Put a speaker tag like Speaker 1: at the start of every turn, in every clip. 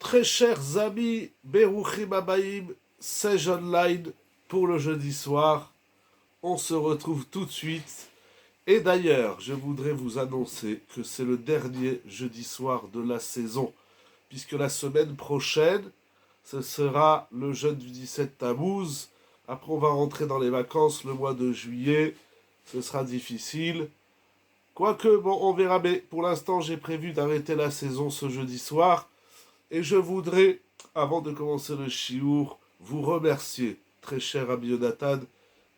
Speaker 1: Très chers amis, Beruchim Abaïm, Sage Online pour le jeudi soir. On se retrouve tout de suite. Et d'ailleurs, je voudrais vous annoncer que c'est le dernier jeudi soir de la saison, puisque la semaine prochaine, ce sera le jeûne du 17 Tammuz. Après, on va rentrer dans les vacances le mois de juillet. Ce sera difficile. Quoique, bon, on verra. Mais pour l'instant, j'ai prévu d'arrêter la saison ce jeudi soir. Et je voudrais, avant de commencer le chiour, vous remercier, très cher Rabbi Yonatan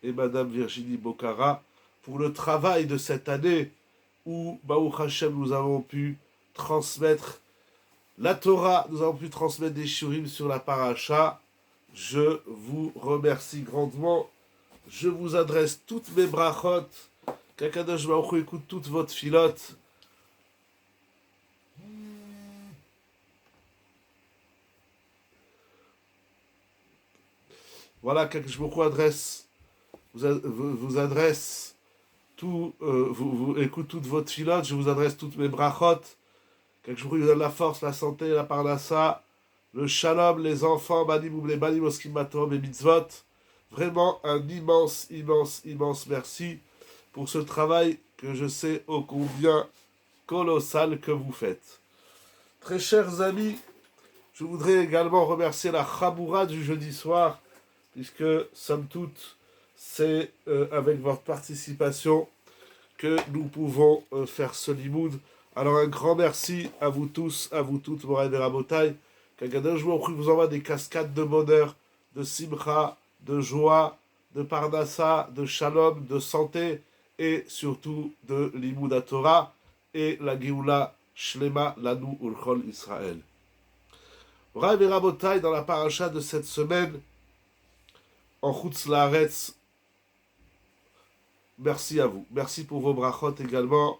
Speaker 1: et Madame Virginie Bocara, pour le travail de cette année où, Baruch Hashem, nous avons pu transmettre la Torah, nous avons pu transmettre des shiurim sur la paracha. Je vous remercie grandement. Je vous adresse toutes mes brachot. Qu'Akadosh Baruch Hu écoute toute votre filote. Voilà, je vous adresse, vous adresse tout, vous écoute toute votre filote, je vous adresse toutes mes brachot, que je vous donne la force, la santé, la parnassa, le shalom, les enfants, banim les banim, oskim matom et mitzvot. Vraiment un immense, immense, immense merci pour ce travail que je sais ô combien colossal que vous faites. Très chers amis, je voudrais également remercier la Chaboura du jeudi soir, puisque, somme toute, c'est avec votre participation que nous pouvons faire ce limoud. Alors un grand merci à vous tous, à vous toutes, Moraï et Rabotai, qu'Akadosh Baruch Hu vous envoie des cascades de bonheur, de simcha, de joie, de parnassa, de shalom, de santé, et surtout de limoud à Torah, et la Géoula Shlema Lanu Ulchol Israël. Moraï et Rabotai, dans la paracha de cette semaine, en Chutz Laaretz, merci à vous. Merci pour vos brachot également.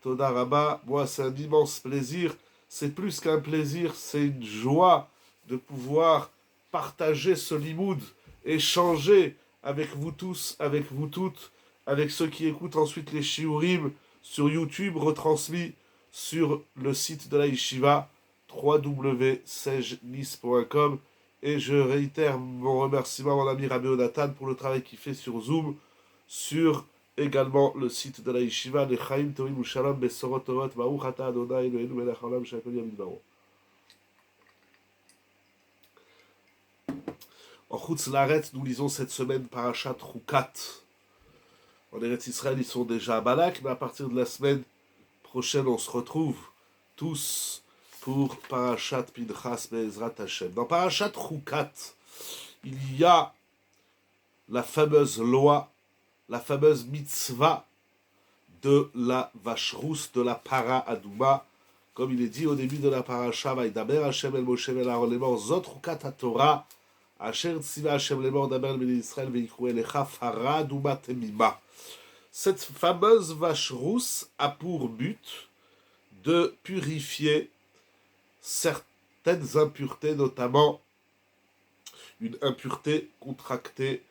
Speaker 1: Toda Rabba. Moi, c'est un immense plaisir. C'est plus qu'un plaisir, c'est une joie de pouvoir partager ce limoud, échanger avec vous tous, avec vous toutes, avec ceux qui écoutent ensuite les shiurim sur YouTube, retransmis sur le site de la yeshiva, www.sejnis.com. Et je réitère mon remerciement à mon ami Rabbi Yonatan pour le travail qu'il fait sur Zoom, sur également le site de la Yeshiva, les Chaim Tovim ou Shalom Besorot Torot, Baruch Ata Adonai Eloheinu Melech Haolam Shakol Yamid Baro. En Chutz Laaretz, nous lisons cette semaine Parashat Chukat. En Eretz Israël, ils sont déjà à Balak, mais à partir de la semaine prochaine, on se retrouve tous pour Parashat Pinchas Be'ezrat Hashem. Dans Parashat Chukat, il y a la fameuse loi, la fameuse mitzvah de la vache rousse, de la para adouma, comme il est dit au début de la parasha, Vaidaber Hashem el Moshe el Aaron lemor zot chukat haTorah, asher tziva Hashem lemor daber el bnei Israël veikru elecha fara adouma temima. Cette fameuse vache rousse a pour but de purifier certaines impuretés, notamment une impureté contractée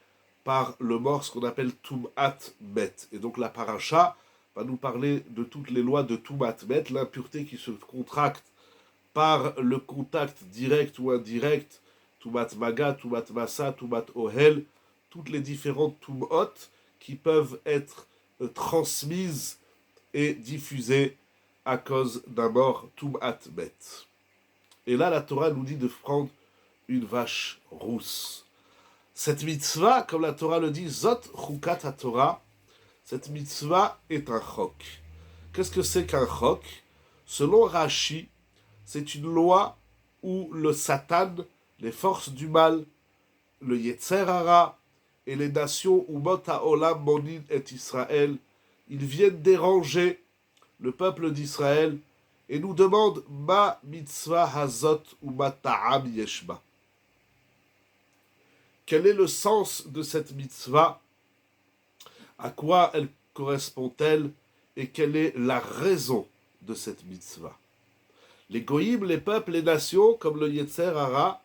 Speaker 1: par le mort, ce qu'on appelle Tum'at Met. Et donc la paracha va nous parler de toutes les lois de Tum'at Met, l'impureté qui se contracte par le contact direct ou indirect, Tum'at Maga, Tum'at Massa, Tum'at Ohel, toutes les différentes Tum'ot qui peuvent être transmises et diffusées à cause d'un mort Tum'at Met. Et là, la Torah nous dit de prendre une vache rousse. Cette mitzvah, comme la Torah le dit, Zot Chukat HaTorah, cette mitzvah est un chok. Qu'est-ce que c'est qu'un chok? Selon Rashi, c'est une loi où le Satan, les forces du mal, le Yetzer Hara et les nations Umot HaOlam Monin et Israël, ils viennent déranger le peuple d'Israël et nous demandent Ma mitzvah hazot ou ma ta'am yeshba. Quel est le sens de cette mitzvah? À quoi elle correspond-elle? Et quelle est la raison de cette mitzvah? Les goïms, les peuples, les nations, comme le Yetzer Hara,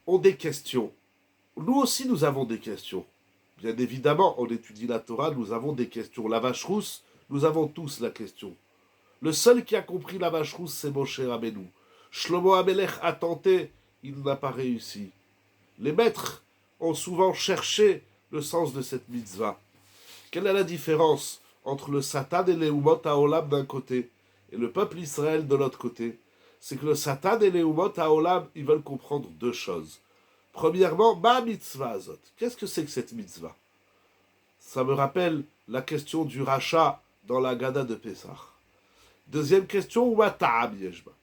Speaker 1: ont des questions. Nous aussi, nous avons des questions. Bien évidemment, on étudie la Torah, nous avons des questions. La vache rousse, nous avons tous la question. Le seul qui a compris la vache rousse, c'est Moshe Rabbeinu. Shlomo Amelech a tenté, il n'a pas réussi. Les maîtres ont souvent cherché le sens de cette mitzvah. Quelle est la différence entre le Satan et les Umot Haolam d'un côté et le peuple Israël de l'autre côté? C'est que le Satan et les Umot Haolam, ils veulent comprendre deux choses. Premièrement, ma mitzvah azot. Qu'est-ce que c'est que cette mitzvah? Ça me rappelle la question du rachat dans la Gada de Pessah. Deuxième question,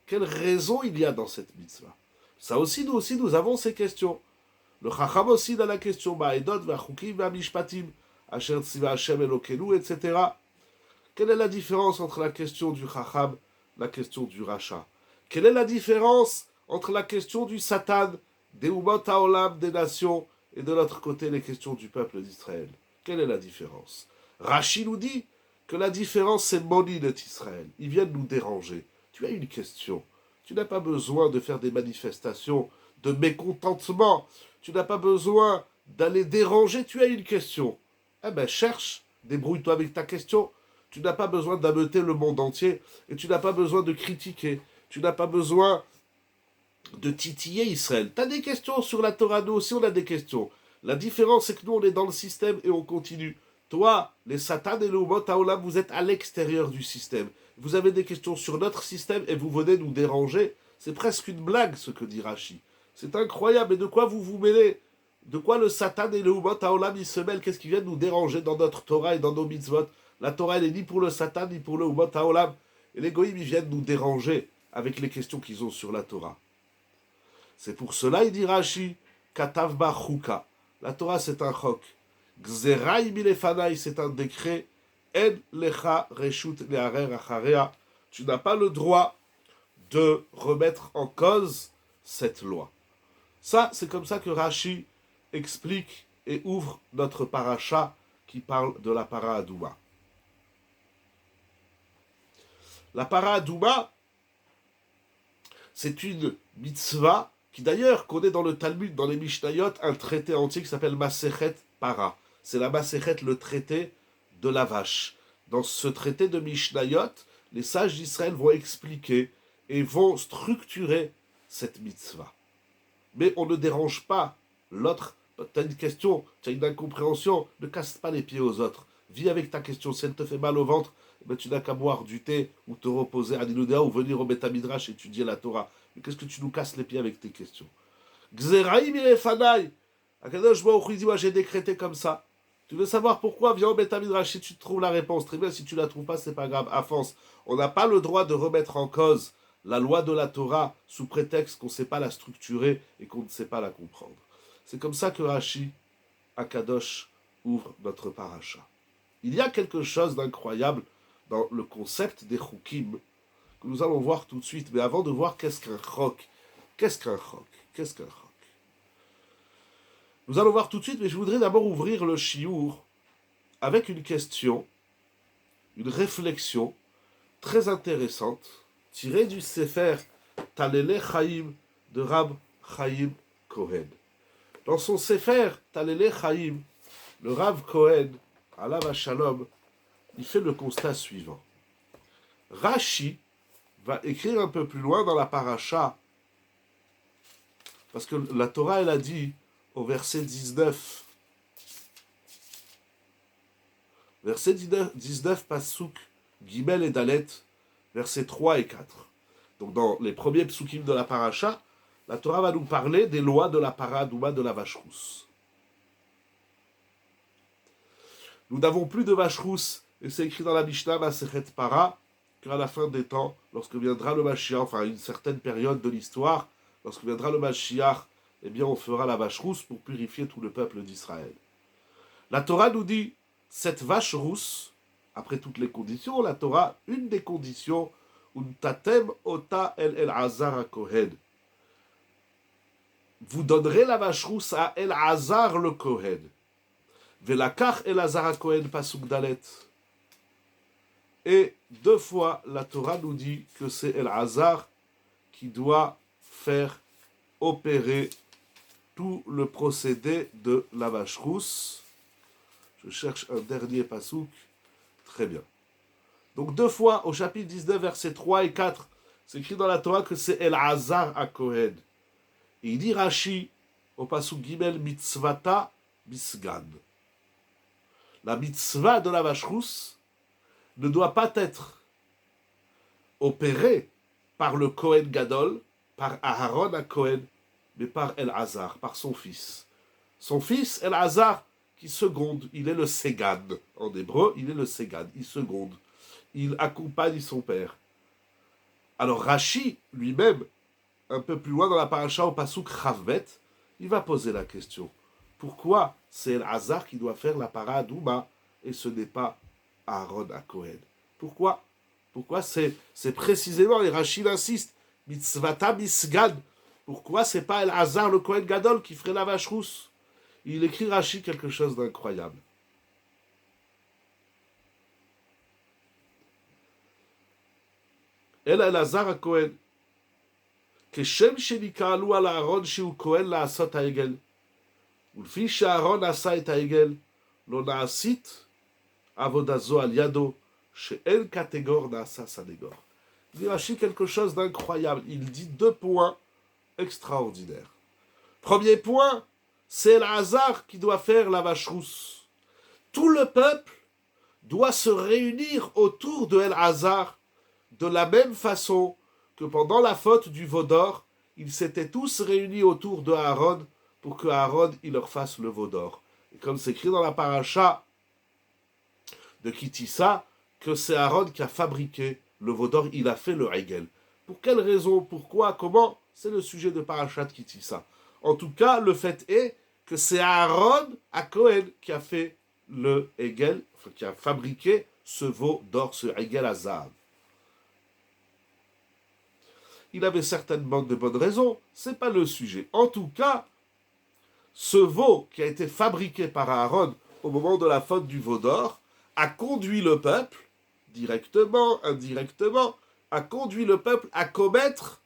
Speaker 1: quelle raison il y a dans cette mitzvah? Ça aussi, nous avons ces questions. Le Chacham aussi dans la question, etc. Quelle est la différence entre la question du Chacham, la question du rachat? Quelle est la différence entre la question du Satan, des Umot Haolam, des nations, et de l'autre côté les questions du peuple d'Israël? Quelle est la différence? Rashi nous dit que la différence c'est Moninet Israël. Ils viennent nous déranger. Tu as une question. Tu n'as pas besoin de faire des manifestations de mécontentement. Tu n'as pas besoin d'aller déranger. Tu as une question. Eh bien, cherche, débrouille-toi avec ta question. Tu n'as pas besoin d'ameuter le monde entier et tu n'as pas besoin de critiquer. Tu n'as pas besoin de titiller Israël. Tu as des questions sur la Torah, nous aussi on a des questions. La différence c'est que nous on est dans le système et on continue. Toi, les Satan et le Umot Haolam, vous êtes à l'extérieur du système. Vous avez des questions sur notre système et vous venez nous déranger. C'est presque une blague ce que dit Rashi. C'est incroyable. Et de quoi vous vous mêlez? De quoi le Satan et le Umot Haolam ils se mêlent? Qu'est-ce qui vient nous déranger dans notre Torah et dans nos mitzvot? La Torah elle est ni pour le Satan ni pour le Umot Haolam. Et les Goïm ils viennent nous déranger avec les questions qu'ils ont sur la Torah. C'est pour cela, il dit Rashi, Katav ba chuka. La Torah, c'est un chok. Gzerai milefanai, c'est un décret. En lecha reshut leharer acharea. Tu n'as pas le droit de remettre en cause cette loi. Ça, c'est comme ça que Rashi explique et ouvre notre paracha qui parle de la para Adouma. La para Adouma, c'est une mitzvah qui d'ailleurs connaît dans le Talmud, dans les Mishnayot, un traité entier qui s'appelle Masechet Para. C'est la Masechet, le traité de la vache. Dans ce traité de Mishnayot, les sages d'Israël vont expliquer et vont structurer cette mitzvah. Mais on ne dérange pas l'autre. Tu as une question, tu as une incompréhension, ne casse pas les pieds aux autres. Vis avec ta question. Si elle te fait mal au ventre, ben tu n'as qu'à boire du thé ou te reposer à Niludea ou venir au Beth Midrash étudier la Torah. Mais qu'est-ce que tu nous casses les pieds avec tes questions? Gzeraïm irefanai. Akadosh Baruch Hu dit, moi j'ai décrété comme ça. Tu veux savoir pourquoi? Viens au Beth Midrash si tu trouves la réponse. Très bien, si tu la trouves pas, c'est pas grave. Avance. On n'a pas le droit de remettre en cause la loi de la Torah sous prétexte qu'on ne sait pas la structurer et qu'on ne sait pas la comprendre. C'est comme ça que Rashi, Akadosh, ouvre notre paracha. Il y a quelque chose d'incroyable dans le concept des chukim que nous allons voir tout de suite. Mais avant de voir qu'est-ce qu'un chok, nous allons voir tout de suite, mais je voudrais d'abord ouvrir le chiour avec une question, une réflexion très intéressante tirée du Sefer Talele Chaim de Rab Chaim Cohen. Dans son Sefer Talele Chaim, le Rav Cohen, Alav Shalom, il fait le constat suivant. Rashi va écrire un peu plus loin dans la paracha, parce que la Torah, elle a dit au verset 19, Pasuk, Gimel et Dalet, versets 3 et 4. Donc dans les premiers psukim de la paracha, la Torah va nous parler des lois de la para Adouma de la vache rousse. Nous n'avons plus de vache rousse, et c'est écrit dans la Mishnah, Masechet Para, qu'à la fin des temps, lorsque viendra le Mashiach, enfin une certaine période de l'histoire, lorsque viendra le Mashiach, eh bien on fera la vache rousse pour purifier tout le peuple d'Israël. La Torah nous dit, cette vache rousse, après toutes les conditions, la Torah, une des conditions, Untatem ota el Azar à Kohen. Vous donnerez la vache rousse à El-Hazar le Kohen. Velakach El-Hazar à Kohen pasuk dalet. Et deux fois, la Torah nous dit que c'est El-Hazar qui doit faire opérer tout le procédé de la vache rousse. Je cherche un dernier pasouk. Très bien. Donc deux fois, au chapitre 19, versets 3 et 4, C'est écrit dans la Torah que c'est El-Hazar à Kohen. Et il dit Rashi, au pasuk Gimel, mitzvata bisgan. La mitzvah de la vache rousse ne doit pas être opérée par le Kohen Gadol, par Aharon à Kohen, mais par El-Hazar, par son fils. Son fils, El-Hazar, qui seconde, il est le Ségad. En hébreu, il est le Ségad, il seconde. Il accompagne son père. Alors Rashi, lui-même, un peu plus loin dans la paracha au pasuk Chavbet, il va poser la question. Pourquoi c'est El-Hazar qui doit faire la para d'Ouma et ce n'est pas Aaron à Kohen? Pourquoi? Pourquoi c'est précisément, et Rachid insiste, mitzvata misgad. Pourquoi c'est pas El-Hazar le Kohen Gadol qui ferait la vache rousse? Il écrit Rachid quelque chose d'incroyable. El-Hazar à Kohen. כשם שנקראלו על הארון שהוא כהן לעשות העגל, ולפי שהארון עשה את העגל, לא נעשית עבודה זו על ידו, שאין קטגור נעשה סנגור. Il dit Rachid quelque chose d'incroyable. Il dit deux points extraordinaires. Premier point, c'est El-Hazar qui doit faire la vache rousse. Tout le peuple doit se réunir autour de El-Hazar de la même façon que pendant la faute du veau d'or, ils s'étaient tous réunis autour de Aaron pour que Aaron il leur fasse le veau d'or. Et comme c'est écrit dans la paracha de Kitissa, que c'est Aaron qui a fabriqué le veau d'or, il a fait le Hegel. Pour quelle raison, pourquoi, comment? C'est le sujet de paracha de Kitissa. En tout cas, le fait est que c'est Aaron à Kohen qui a fait le Hegel, enfin, qui a fabriqué ce veau d'or, ce Hegel à Zahav. Il avait certainement de bonnes raisons, c'est pas le sujet. En tout cas, ce veau qui a été fabriqué par Aaron au moment de la faute du veau d'or a conduit le peuple, directement, indirectement, a conduit le peuple à commettre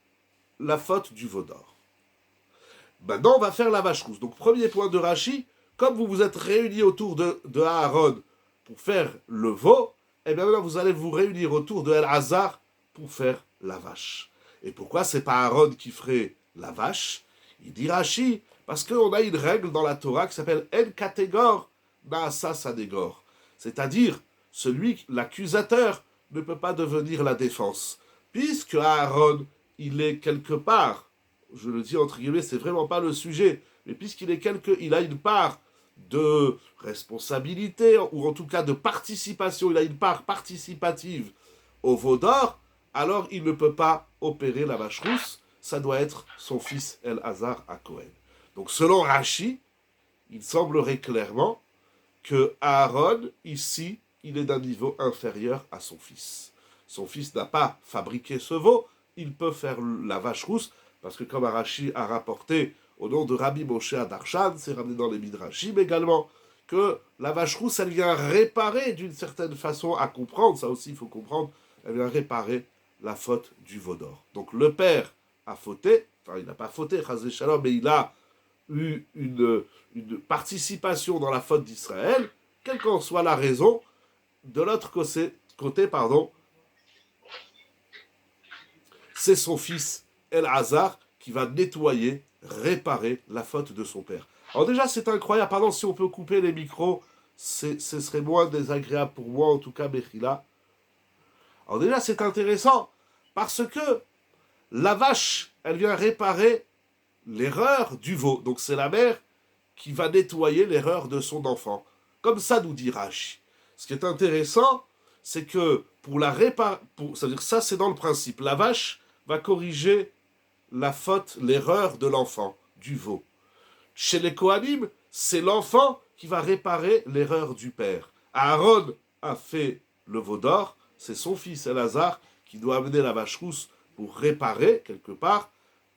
Speaker 1: la faute du veau d'or. Maintenant, on va faire la vache rousse. Donc, premier point de Rashi, comme vous vous êtes réunis autour de Aaron pour faire le veau, et bien maintenant vous allez vous réunir autour de El-Hazar pour faire la vache. Et pourquoi c'est pas Aaron qui ferait la vache? Il dit Rashi, parce qu'on a une règle dans la Torah qui s'appelle En Kategor Naasa Sanegor. C'est-à-dire, l'accusateur ne peut pas devenir la défense. Puisque Aaron, il est quelque part, je le dis entre guillemets, c'est vraiment pas le sujet, mais puisqu'il est il a une part de responsabilité, ou en tout cas de participation, il a une part participative au veau d'or, alors il ne peut pas opérer la vache rousse, ça doit être son fils El-Hazar à Kohen. Donc selon Rashi, il semblerait clairement que Aaron, ici, il est d'un niveau inférieur à son fils. Son fils n'a pas fabriqué ce veau, il peut faire la vache rousse, parce que comme Rashi a rapporté au nom de Rabbi Moshe Adarshan, c'est ramené dans les Midrashim également, que la vache rousse, elle vient réparer d'une certaine façon, à comprendre, ça aussi il faut comprendre, elle vient réparer la faute du veau d'or. Donc le père a fauté, enfin il n'a pas fauté, Chazé Shalom, mais il a eu une participation dans la faute d'Israël, quelle qu'en soit la raison. De l'autre côté, c'est son fils El-Hazar qui va nettoyer, réparer la faute de son père. Alors déjà, c'est incroyable. Pardon, si on peut couper les micros, ce serait moins désagréable pour moi, en tout cas, Bechila. Alors déjà, c'est intéressant, parce que la vache, elle vient réparer l'erreur du veau. Donc c'est la mère qui va nettoyer l'erreur de son enfant. Comme ça nous dit Rashi. Ce qui est intéressant, c'est que pour la réparer, c'est-à-dire ça c'est dans le principe, la vache va corriger la faute, l'erreur de l'enfant, du veau. Chez les Kohanim, c'est l'enfant qui va réparer l'erreur du père. Aaron a fait le veau d'or, c'est son fils El-Hazar qui doit amener la vache rousse pour réparer, quelque part,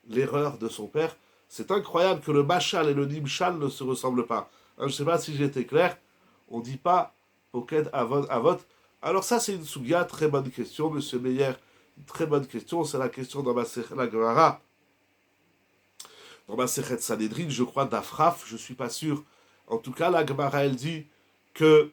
Speaker 1: l'erreur de son père. C'est incroyable que le Machal et le Nimshal ne se ressemblent pas. Je ne sais pas si j'ai été clair, on ne dit pas Poked Avot. Alors ça, c'est une souga, très bonne question, Monsieur Meyer. Une très bonne question, c'est la question dans la Gemara. Dans ma Sechet Sanhedrin, je crois, d'Afraf, je ne suis pas sûr. En tout cas, la Gemara, elle dit que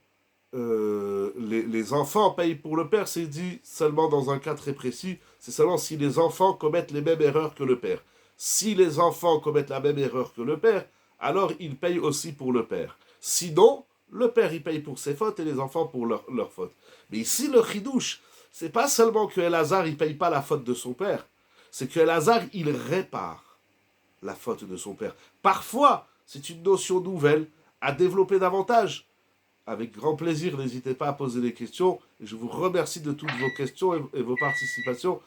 Speaker 1: les enfants payent pour le père, c'est dit seulement dans un cas très précis, c'est seulement si les enfants commettent les mêmes erreurs que le père. Si les enfants commettent la même erreur que le père, alors ils payent aussi pour le père. Sinon, le père il paye pour ses fautes et les enfants pour leurs fautes. Mais ici, le chidouche, c'est pas seulement que Elazar il paye pas la faute de son père, c'est que Elazar il répare la faute de son père. Parfois, c'est une notion nouvelle à développer davantage. Avec grand plaisir, n'hésitez pas à poser des questions. Et je vous remercie de toutes vos questions et vos participations.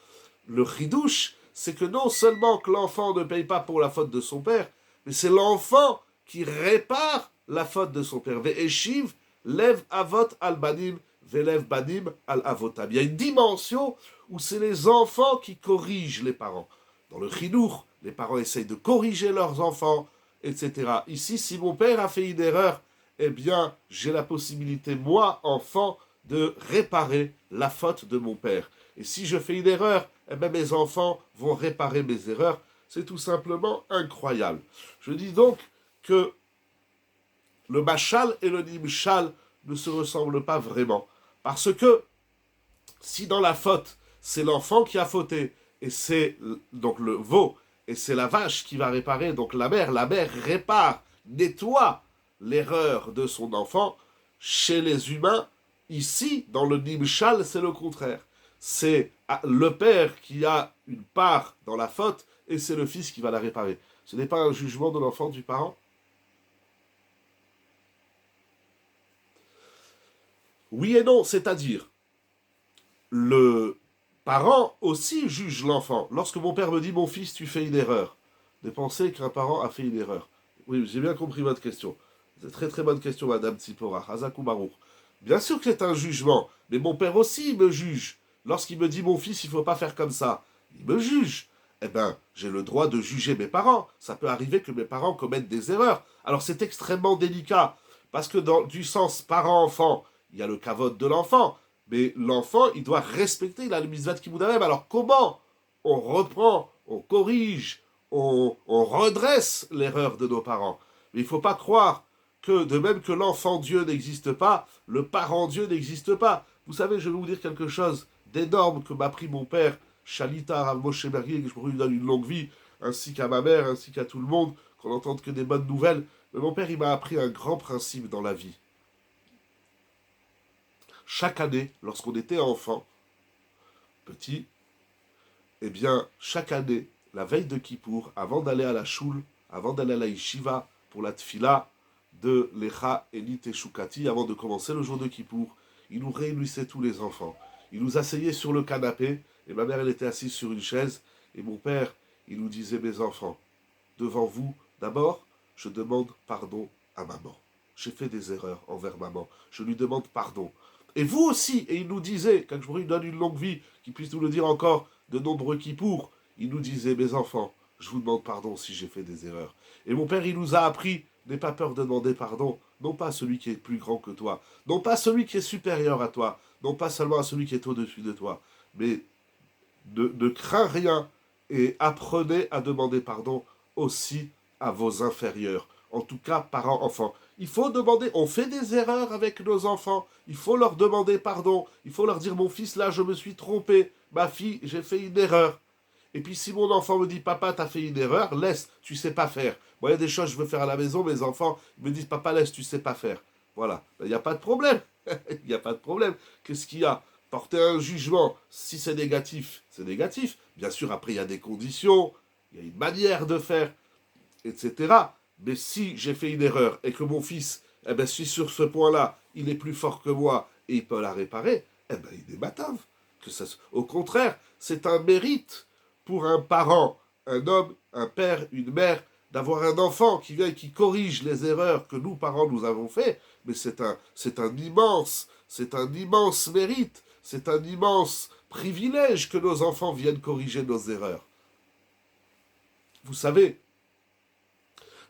Speaker 1: Le chidouche, c'est que non seulement que l'enfant ne paye pas pour la faute de son père, mais c'est l'enfant qui répare la faute de son père. Ve'eshiv lev avot al banim, ve'lev banim al avotam. Il y a une dimension où c'est les enfants qui corrigent les parents. Dans le chinour, les parents essayent de corriger leurs enfants, etc. Ici, si mon père a fait une erreur, eh bien, j'ai la possibilité, moi, enfant, de réparer la faute de mon père. Et si je fais une erreur, eh bien, mes enfants vont réparer mes erreurs. C'est tout simplement incroyable. Je dis donc que le machal et le nimshal ne se ressemblent pas vraiment. Parce que si dans la faute, c'est l'enfant qui a fauté, et c'est donc le veau, et c'est la vache qui va réparer, donc la mère répare, nettoie l'erreur de son enfant. Chez les humains, ici, dans le nimshal, c'est le contraire. C'est le père qui a une part dans la faute, et c'est le fils qui va la réparer. Ce n'est pas un jugement de l'enfant du parent. Oui et non, c'est-à-dire, le parent aussi juge l'enfant. Lorsque mon père me dit, mon fils, tu fais une erreur, de penser qu'un parent a fait une erreur. Oui, j'ai bien compris votre question. C'est une très très bonne question, Madame Tsipora. Hazakou Baruch. Bien sûr que c'est un jugement, mais mon père aussi, il me juge. Lorsqu'il me dit, mon fils, il ne faut pas faire comme ça, il me juge. Eh bien, j'ai le droit de juger mes parents. Ça peut arriver que mes parents commettent des erreurs. Alors c'est extrêmement délicat, parce que du sens parent-enfant, il y a le kavod de l'enfant, mais l'enfant, il doit respecter la mitzvah de Kibbout Avim. Alors comment on reprend, on corrige, on redresse l'erreur de nos parents? Mais il ne faut pas croire que de même que l'enfant Dieu n'existe pas, le parent Dieu n'existe pas. Vous savez, je vais vous dire quelque chose d'énorme que m'a appris mon père, Shalita Rav Moshe Berger, que je lui donne une longue vie, ainsi qu'à ma mère, ainsi qu'à tout le monde, qu'on n'entende que des bonnes nouvelles. Mais mon père, il m'a appris un grand principe dans la vie. Chaque année, lorsqu'on était enfant, petit, eh bien, chaque année, la veille de Kippour, avant d'aller à la choule, avant d'aller à la yeshiva, pour la tfila de l'Echa Elit et Shukati, avant de commencer le jour de Kippour, il nous réunissait tous les enfants. Il nous asseyait sur le canapé, et ma mère, elle était assise sur une chaise, et mon père, il nous disait, mes enfants, devant vous, d'abord, je demande pardon à maman. J'ai fait des erreurs envers maman. Je lui demande pardon. Et vous aussi, et il nous disait, quand je lui donne une longue vie, qu'il puisse nous le dire encore de nombreux kippours, il nous disait, mes enfants, je vous demande pardon si j'ai fait des erreurs. Et mon père, il nous a appris, n'aie pas peur de demander pardon, non pas à celui qui est plus grand que toi, non pas à celui qui est supérieur à toi, non pas seulement à celui qui est au-dessus de toi, mais ne crains rien et apprenez à demander pardon aussi à vos inférieurs. En tout cas, parents-enfants. Il faut demander, on fait des erreurs avec nos enfants, il faut leur demander pardon, il faut leur dire, mon fils, là, je me suis trompé, ma fille, j'ai fait une erreur. Et puis si mon enfant me dit, papa, t'as fait une erreur, laisse, tu sais pas faire. Moi, il y a des choses que je veux faire à la maison, mes enfants me disent, papa, laisse, tu sais pas faire. Voilà, il n'y a pas de problème. Il n'y a pas de problème. Qu'est-ce qu'il y a? Porter un jugement, si c'est négatif, c'est négatif. Bien sûr, après, il y a des conditions, il y a une manière de faire, etc. Mais si j'ai fait une erreur et que mon fils, eh ben, si sur ce point-là, il est plus fort que moi et il peut la réparer, eh ben, il est batave. Au contraire, c'est un mérite pour un parent, un homme, un père, une mère, d'avoir un enfant qui vient et qui corrige les erreurs que nous, parents, nous avons fait. Mais c'est un immense mérite, c'est un immense privilège que nos enfants viennent corriger nos erreurs. Vous savez,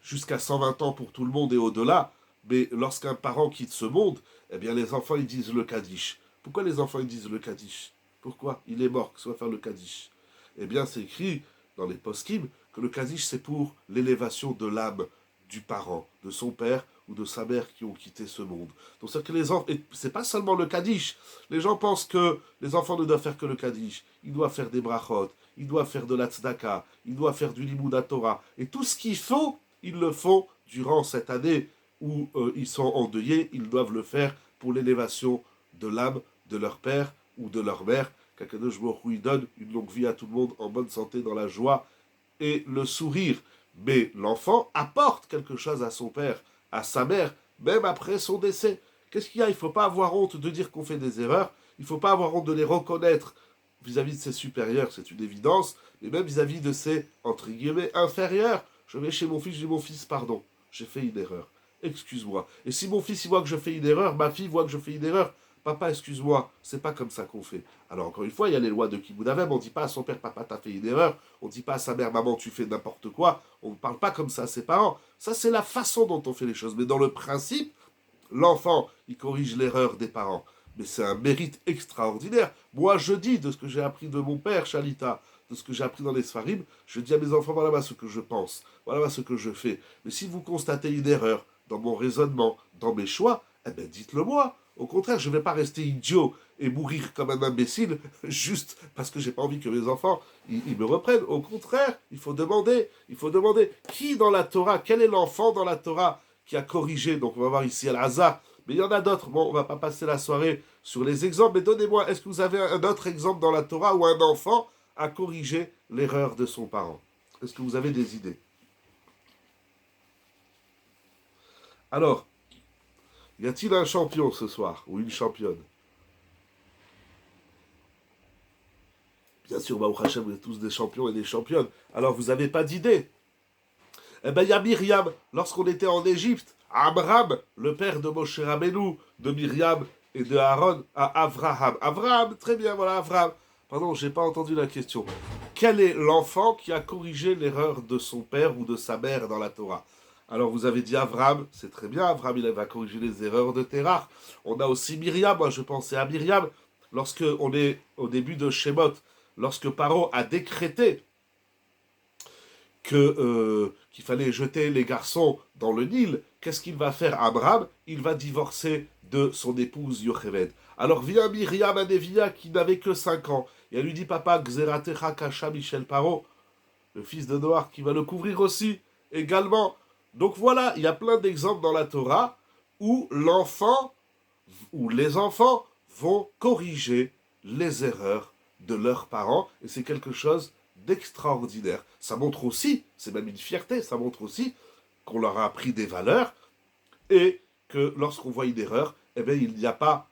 Speaker 1: jusqu'à 120 ans pour tout le monde et au-delà, mais lorsqu'un parent quitte ce monde, eh bien les enfants ils disent le Kaddish. Pourquoi les enfants ils disent le Kaddish? Pourquoi? Il est mort, que soit faire le Kaddish. Eh bien c'est écrit dans les poskim que le Kaddish c'est pour l'élévation de l'âme du parent, de son père ou de sa mère qui ont quitté ce monde. Donc c'est que les enfants, et c'est pas seulement le Kaddish. Les gens pensent que les enfants ne doivent faire que le Kaddish. Ils doivent faire des brachot, ils doivent faire de la tzedaka, ils doivent faire du limud Torah. Et tout ce qu'il faut, ils le font durant cette année où ils sont endeuillés. Ils doivent le faire pour l'élévation de l'âme de leur père ou de leur mère. Qu'Akadosh Baruch Hu donne une longue vie à tout le monde en bonne santé, dans la joie et le sourire. Mais l'enfant apporte quelque chose à son père, à sa mère, même après son décès. Qu'est-ce qu'il y a? Il ne faut pas avoir honte de dire qu'on fait des erreurs. Il ne faut pas avoir honte de les reconnaître vis-à-vis de ses supérieurs, c'est une évidence. Mais même vis-à-vis de ses, entre guillemets, inférieurs. Je vais chez mon fils, je dis mon fils, pardon, j'ai fait une erreur. Excuse-moi. Et si mon fils il voit que je fais une erreur, ma fille voit que je fais une erreur, papa, excuse-moi, c'est pas comme ça qu'on fait. Alors encore une fois, il y a les lois de Kibbout Avem, on ne dit pas à son père, papa, t'as fait une erreur, on ne dit pas à sa mère, maman, tu fais n'importe quoi, on ne parle pas comme ça à ses parents. Ça, c'est la façon dont on fait les choses. Mais dans le principe, l'enfant, il corrige l'erreur des parents. Mais c'est un mérite extraordinaire. Moi, je dis de ce que j'ai appris de mon père, Shalita, de ce que j'ai appris dans les Sfarim, je dis à mes enfants, voilà ce que je pense, voilà ce que je fais. Mais si vous constatez une erreur dans mon raisonnement, dans mes choix, eh bien, dites-le moi. Au contraire, je ne vais pas rester idiot et mourir comme un imbécile juste parce que j'ai pas envie que mes enfants ils me reprennent. Au contraire, il faut demander qui dans la Torah, quel est l'enfant dans la Torah qui a corrigé. Donc on va voir ici Al-Hazar, mais il y en a d'autres. Bon, on va pas passer la soirée sur les exemples, mais donnez-moi, est-ce que vous avez un autre exemple dans la Torah où un enfant a corrigé l'erreur de son parent? Est-ce que vous avez des idées? Alors, y a-t-il un champion ce soir ou une championne? Bien sûr, Baruch Hashem, vous êtes tous des champions et des championnes. Alors, vous n'avez pas d'idée. Eh bien, il y a Myriam. Lorsqu'on était en Égypte, Abraham, le père de Moshe Rabbeinu, de Myriam et de Aaron, à Avraham. Avraham, très bien, voilà, Avraham. Pardon, j'ai pas entendu la question. Quel est l'enfant qui a corrigé l'erreur de son père ou de sa mère dans la Torah? Alors, vous avez dit Avraham, c'est très bien. Avraham, il va corriger les erreurs de Terach. On a aussi Myriam. Moi, je pensais à Myriam. Lorsque on est au début de Shemot, lorsque Paro a décrété qu'il fallait jeter les garçons dans le Nil, qu'est-ce qu'il va faire Abraham? Il va divorcer de son épouse Yocheved. Alors vient Myriam Adevia qui n'avait que 5 ans, et elle lui dit, papa, Xeratecha Kasha Michel Paro, le fils de Noir, qui va le couvrir aussi, également. Donc voilà, il y a plein d'exemples dans la Torah où l'enfant, où les enfants vont corriger les erreurs de leurs parents, et c'est quelque chose d'extraordinaire. Ça montre aussi, c'est même une fierté, ça montre aussi qu'on leur a appris des valeurs, et que lorsqu'on voit une erreur, eh bien, il n'y a pas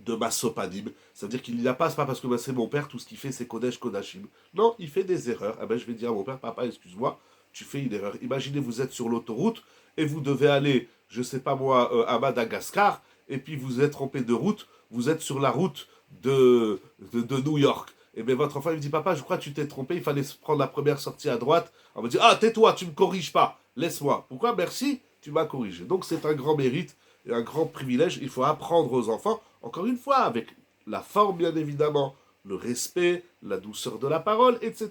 Speaker 1: de massopanim. C'est-à-dire qu'il n'y a pas, c'est pas parce que c'est mon père, tout ce qu'il fait, c'est Kodesh Kodashim. Non, il fait des erreurs. Eh bien, je vais dire à mon père, papa, excuse-moi, tu fais une erreur. Imaginez, vous êtes sur l'autoroute, et vous devez aller, je sais pas moi, à Madagascar, et puis vous êtes trompé de route, vous êtes sur la route de New York. Et bien votre enfant il me dit, papa, je crois que tu t'es trompé, il fallait prendre la première sortie à droite. On va dire, ah, tais-toi, tu ne me corriges pas, laisse-moi. Pourquoi? Merci, tu m'as corrigé. Donc c'est un grand mérite et un grand privilège. Il faut apprendre aux enfants, encore une fois, avec la forme bien évidemment, le respect, la douceur de la parole, etc.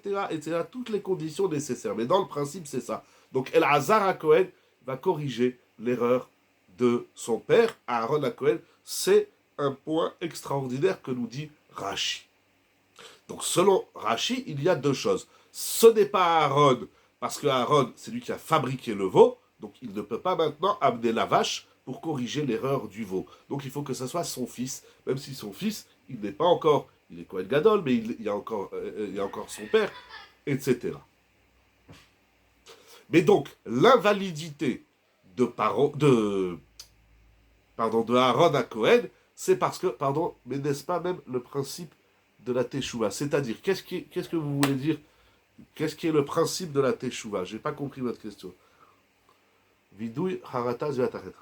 Speaker 1: Toutes les conditions nécessaires. Mais dans le principe, c'est ça. Donc El-Hazar à Cohen va corriger l'erreur de son père, Aaron à Cohen. C'est un point extraordinaire que nous dit Rashi. Donc selon Rashi, il y a deux choses. Ce n'est pas Aaron, parce que Aaron, c'est lui qui a fabriqué le veau, donc il ne peut pas maintenant amener la vache pour corriger l'erreur du veau. Donc il faut que ce soit son fils, même si son fils, il n'est pas encore, il est Kohen Gadol, mais il y a encore son père, etc. Mais donc, l'invalidité de Aaron à Cohen, c'est parce que, mais n'est-ce pas même le principe de la Teshuvah? C'est-à-dire, qu'est-ce que vous voulez dire? Qu'est-ce qui est le principe de la Teshuvah? J'ai pas compris votre question. Vidouille harata zvatachet.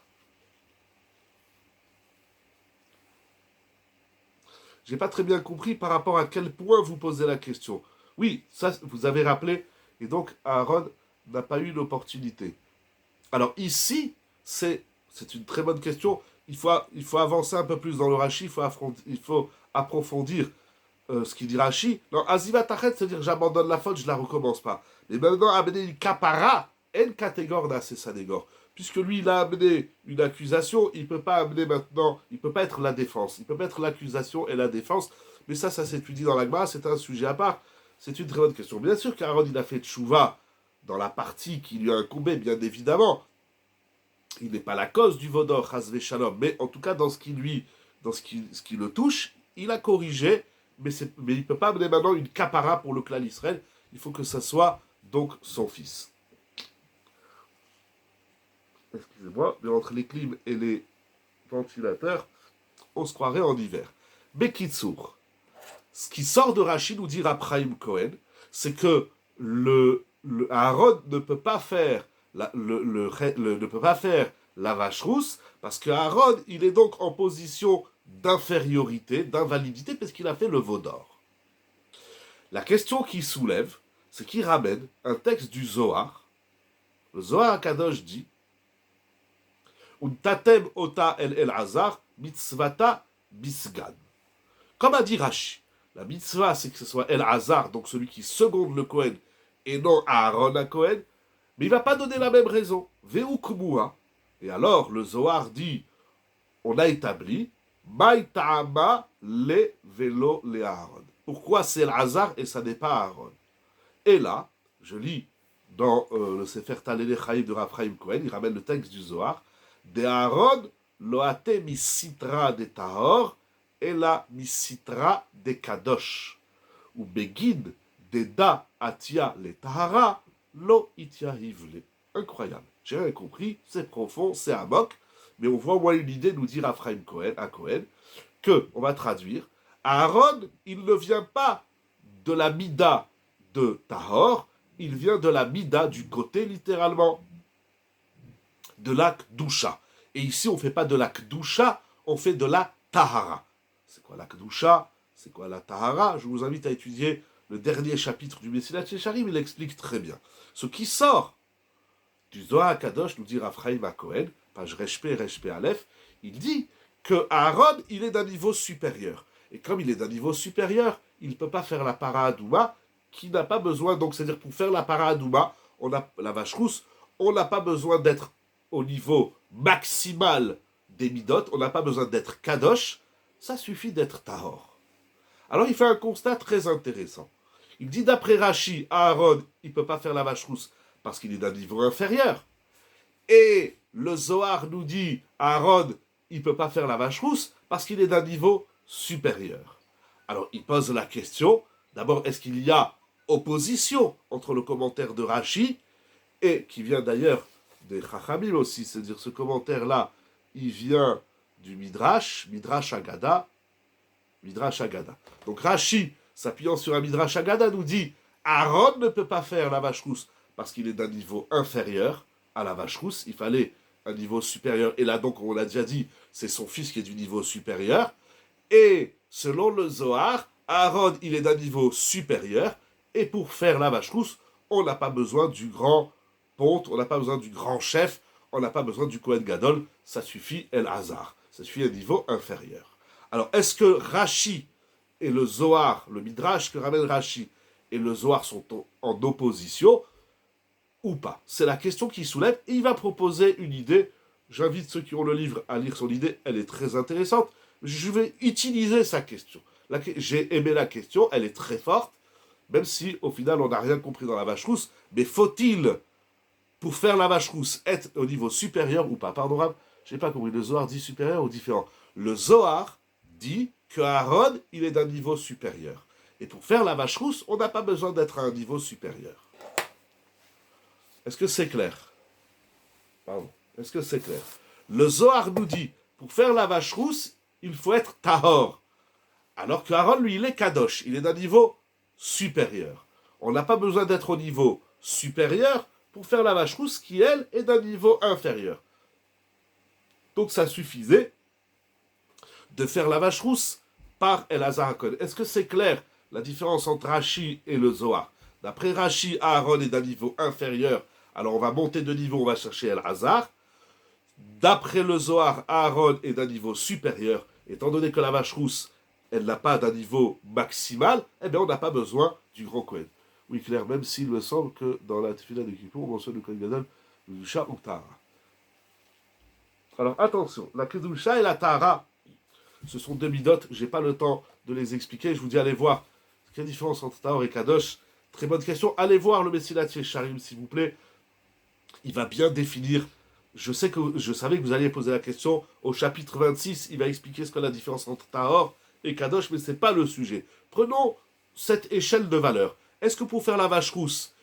Speaker 1: J'ai pas très bien compris par rapport à quel point vous posez la question. Oui, ça, vous avez rappelé, et donc Aaron n'a pas eu l'opportunité. Alors ici, c'est une très bonne question. Il faut avancer un peu plus dans le Rashi, il faut approfondir ce qu'il dit Rashi. Non, Aziva Tachet, c'est-à-dire j'abandonne la faute, je ne la recommence pas. Mais maintenant, amener une kapara, en catégorie d'Assesanégor. puisque lui, il a amené une accusation, il ne peut pas amener maintenant, il ne peut pas être la défense. Il peut pas être l'accusation et la défense. Mais ça s'étudie dans l'Agma, c'est un sujet à part. C'est une très bonne question. Bien sûr qu'Aaron, il a fait tchouva dans la partie qui lui a incombé, bien évidemment. Il n'est pas la cause du Vaudor, Hazvé Shalom, mais en tout cas, dans ce qui le touche, il a corrigé, mais il ne peut pas amener maintenant une capara pour le clan Israël. Il faut que ça soit donc son fils. Excusez-moi, mais entre les clims et les ventilateurs, on se croirait en hiver. Bekitsour, ce qui sort de Rashi, nous dit Rapraim Cohen, c'est que Aaron ne peut pas faire ne peut pas faire la vache rousse, parce que Aaron, il est donc en position d'infériorité, d'invalidité, parce qu'il a fait le veau d'or. La question qu'il soulève, c'est qu'il ramène un texte du Zohar. Le Zohar Kadosh dit Untatem ota el Hazar, mitzvata bisgan. Comme a dit Rashi, la mitzvah, c'est que ce soit El Hazar, donc celui qui seconde le Kohen, et non Aaron à Kohen, mais il ne va pas donner la même raison. Veu kumua. Et alors, le Zohar dit, on a établi, Maï ta'ama le velo le Aaron. Pourquoi c'est El Hazar et ça n'est pas Aaron? Et là, je lis dans le Sefer Talele Chaim de Raphraim Cohen, il ramène le texte du Zohar, de Aaron loate mi sitra de tahor, et la misitra de kadosh. Ou begin de da atia le tahara, lo itia hivle. Incroyable. J'ai rien compris, c'est profond, c'est amok, mais on voit au moins une idée, nous dire Raphraim Cohen, à Cohen, que, on va traduire, Aaron, il ne vient pas de la mida de tahor, il vient de la mida du côté, littéralement, de la kdusha. Et ici, on ne fait pas de la kdusha, on fait de la tahara. C'est quoi la kdusha? C'est quoi la tahara? Je vous invite à étudier le dernier chapitre du Messilat Shecharim, il explique très bien. Ce qui sort du Zohar Kadosh, nous dit Raphraim Cohen, page Reshpe Aleph, il dit que Aaron, il est d'un niveau supérieur. Et comme il est d'un niveau supérieur, il ne peut pas faire la para adouma, qui n'a pas besoin, donc c'est-à-dire pour faire la para adouma, on a la vache rousse, on n'a pas besoin d'être au niveau maximal des midot, on n'a pas besoin d'être kadosh, ça suffit d'être tahor. Alors il fait un constat très intéressant. Il dit d'après Rashi, Aaron, il ne peut pas faire la vache rousse parce qu'il est d'un niveau inférieur. Et le Zohar nous dit, Aaron, il ne peut pas faire la vache rousse parce qu'il est d'un niveau supérieur. Alors il pose la question, d'abord, est-ce qu'il y a opposition entre le commentaire de Rashi, et qui vient d'ailleurs des Chachamim aussi, c'est-à-dire ce commentaire-là, il vient du Midrash Agada. Donc Rashi, s'appuyant sur un Midrash Agada, nous dit Aaron ne peut pas faire la vache rousse parce qu'il est d'un niveau inférieur à la vache rousse. Il fallait un niveau supérieur. Et là, donc, on l'a déjà dit, c'est son fils qui est du niveau supérieur. Et selon le Zohar, Aaron, il est d'un niveau supérieur. Et pour faire la vache rousse, on n'a pas besoin du grand ponte, on n'a pas besoin du grand chef, on n'a pas besoin du Kohen Gadol. Ça suffit El Hazar. Ça suffit un niveau inférieur. Alors, est-ce que Rashi et le Zohar, le Midrash que ramène Rashi et le Zohar sont en opposition ou pas? C'est la question qu'il soulève et il va proposer une idée. J'invite ceux qui ont le livre à lire son idée, elle est très intéressante. Je vais utiliser sa question. J'ai aimé la question, elle est très forte, même si au final on n'a rien compris dans la vache rousse, mais faut-il, pour faire la vache rousse, être au niveau supérieur ou pas? Pardon, Rab, je n'ai pas compris, le Zohar dit supérieur ou différent? Le Zohar dit que Aaron, il est d'un niveau supérieur. Et pour faire la vache rousse, on n'a pas besoin d'être à un niveau supérieur. Est-ce que c'est clair? Pardon. Est-ce que c'est clair? Le Zohar nous dit, pour faire la vache rousse, il faut être tahor. Alors que Aaron, lui, il est kadosh. Il est d'un niveau supérieur. On n'a pas besoin d'être au niveau supérieur pour faire la vache rousse, qui, elle, est d'un niveau inférieur. Donc ça suffisait de faire la vache rousse par El Hazar HaKohen. Est-ce que c'est clair la différence entre Rashi et le Zohar? D'après Rashi, Aaron est d'un niveau inférieur, alors on va monter de niveau, on va chercher El Hazar. D'après le Zohar, Aaron est d'un niveau supérieur, étant donné que la vache rousse, elle n'a pas d'un niveau maximal, eh bien on n'a pas besoin du grand Kohen. Oui, clair, même s'il me semble que dans la Tefila de Kippour, on mentionne le Kohen Gadol, Yusha ou Tahara. Alors attention, la Kedusha et la Tahara, ce sont deux midotes, j'ai pas le temps de les expliquer, je vous dis allez voir. Quelle différence entre Tahor et Kadosh? Très bonne question, allez voir le Messilat Yesharim s'il vous plaît, il va bien définir. Je savais que vous alliez poser la question au chapitre 26, il va expliquer ce qu'est la différence entre Tahor et Kadosh, mais c'est pas le sujet. Prenons cette échelle de valeur. Est-ce que pour faire la vache rousse,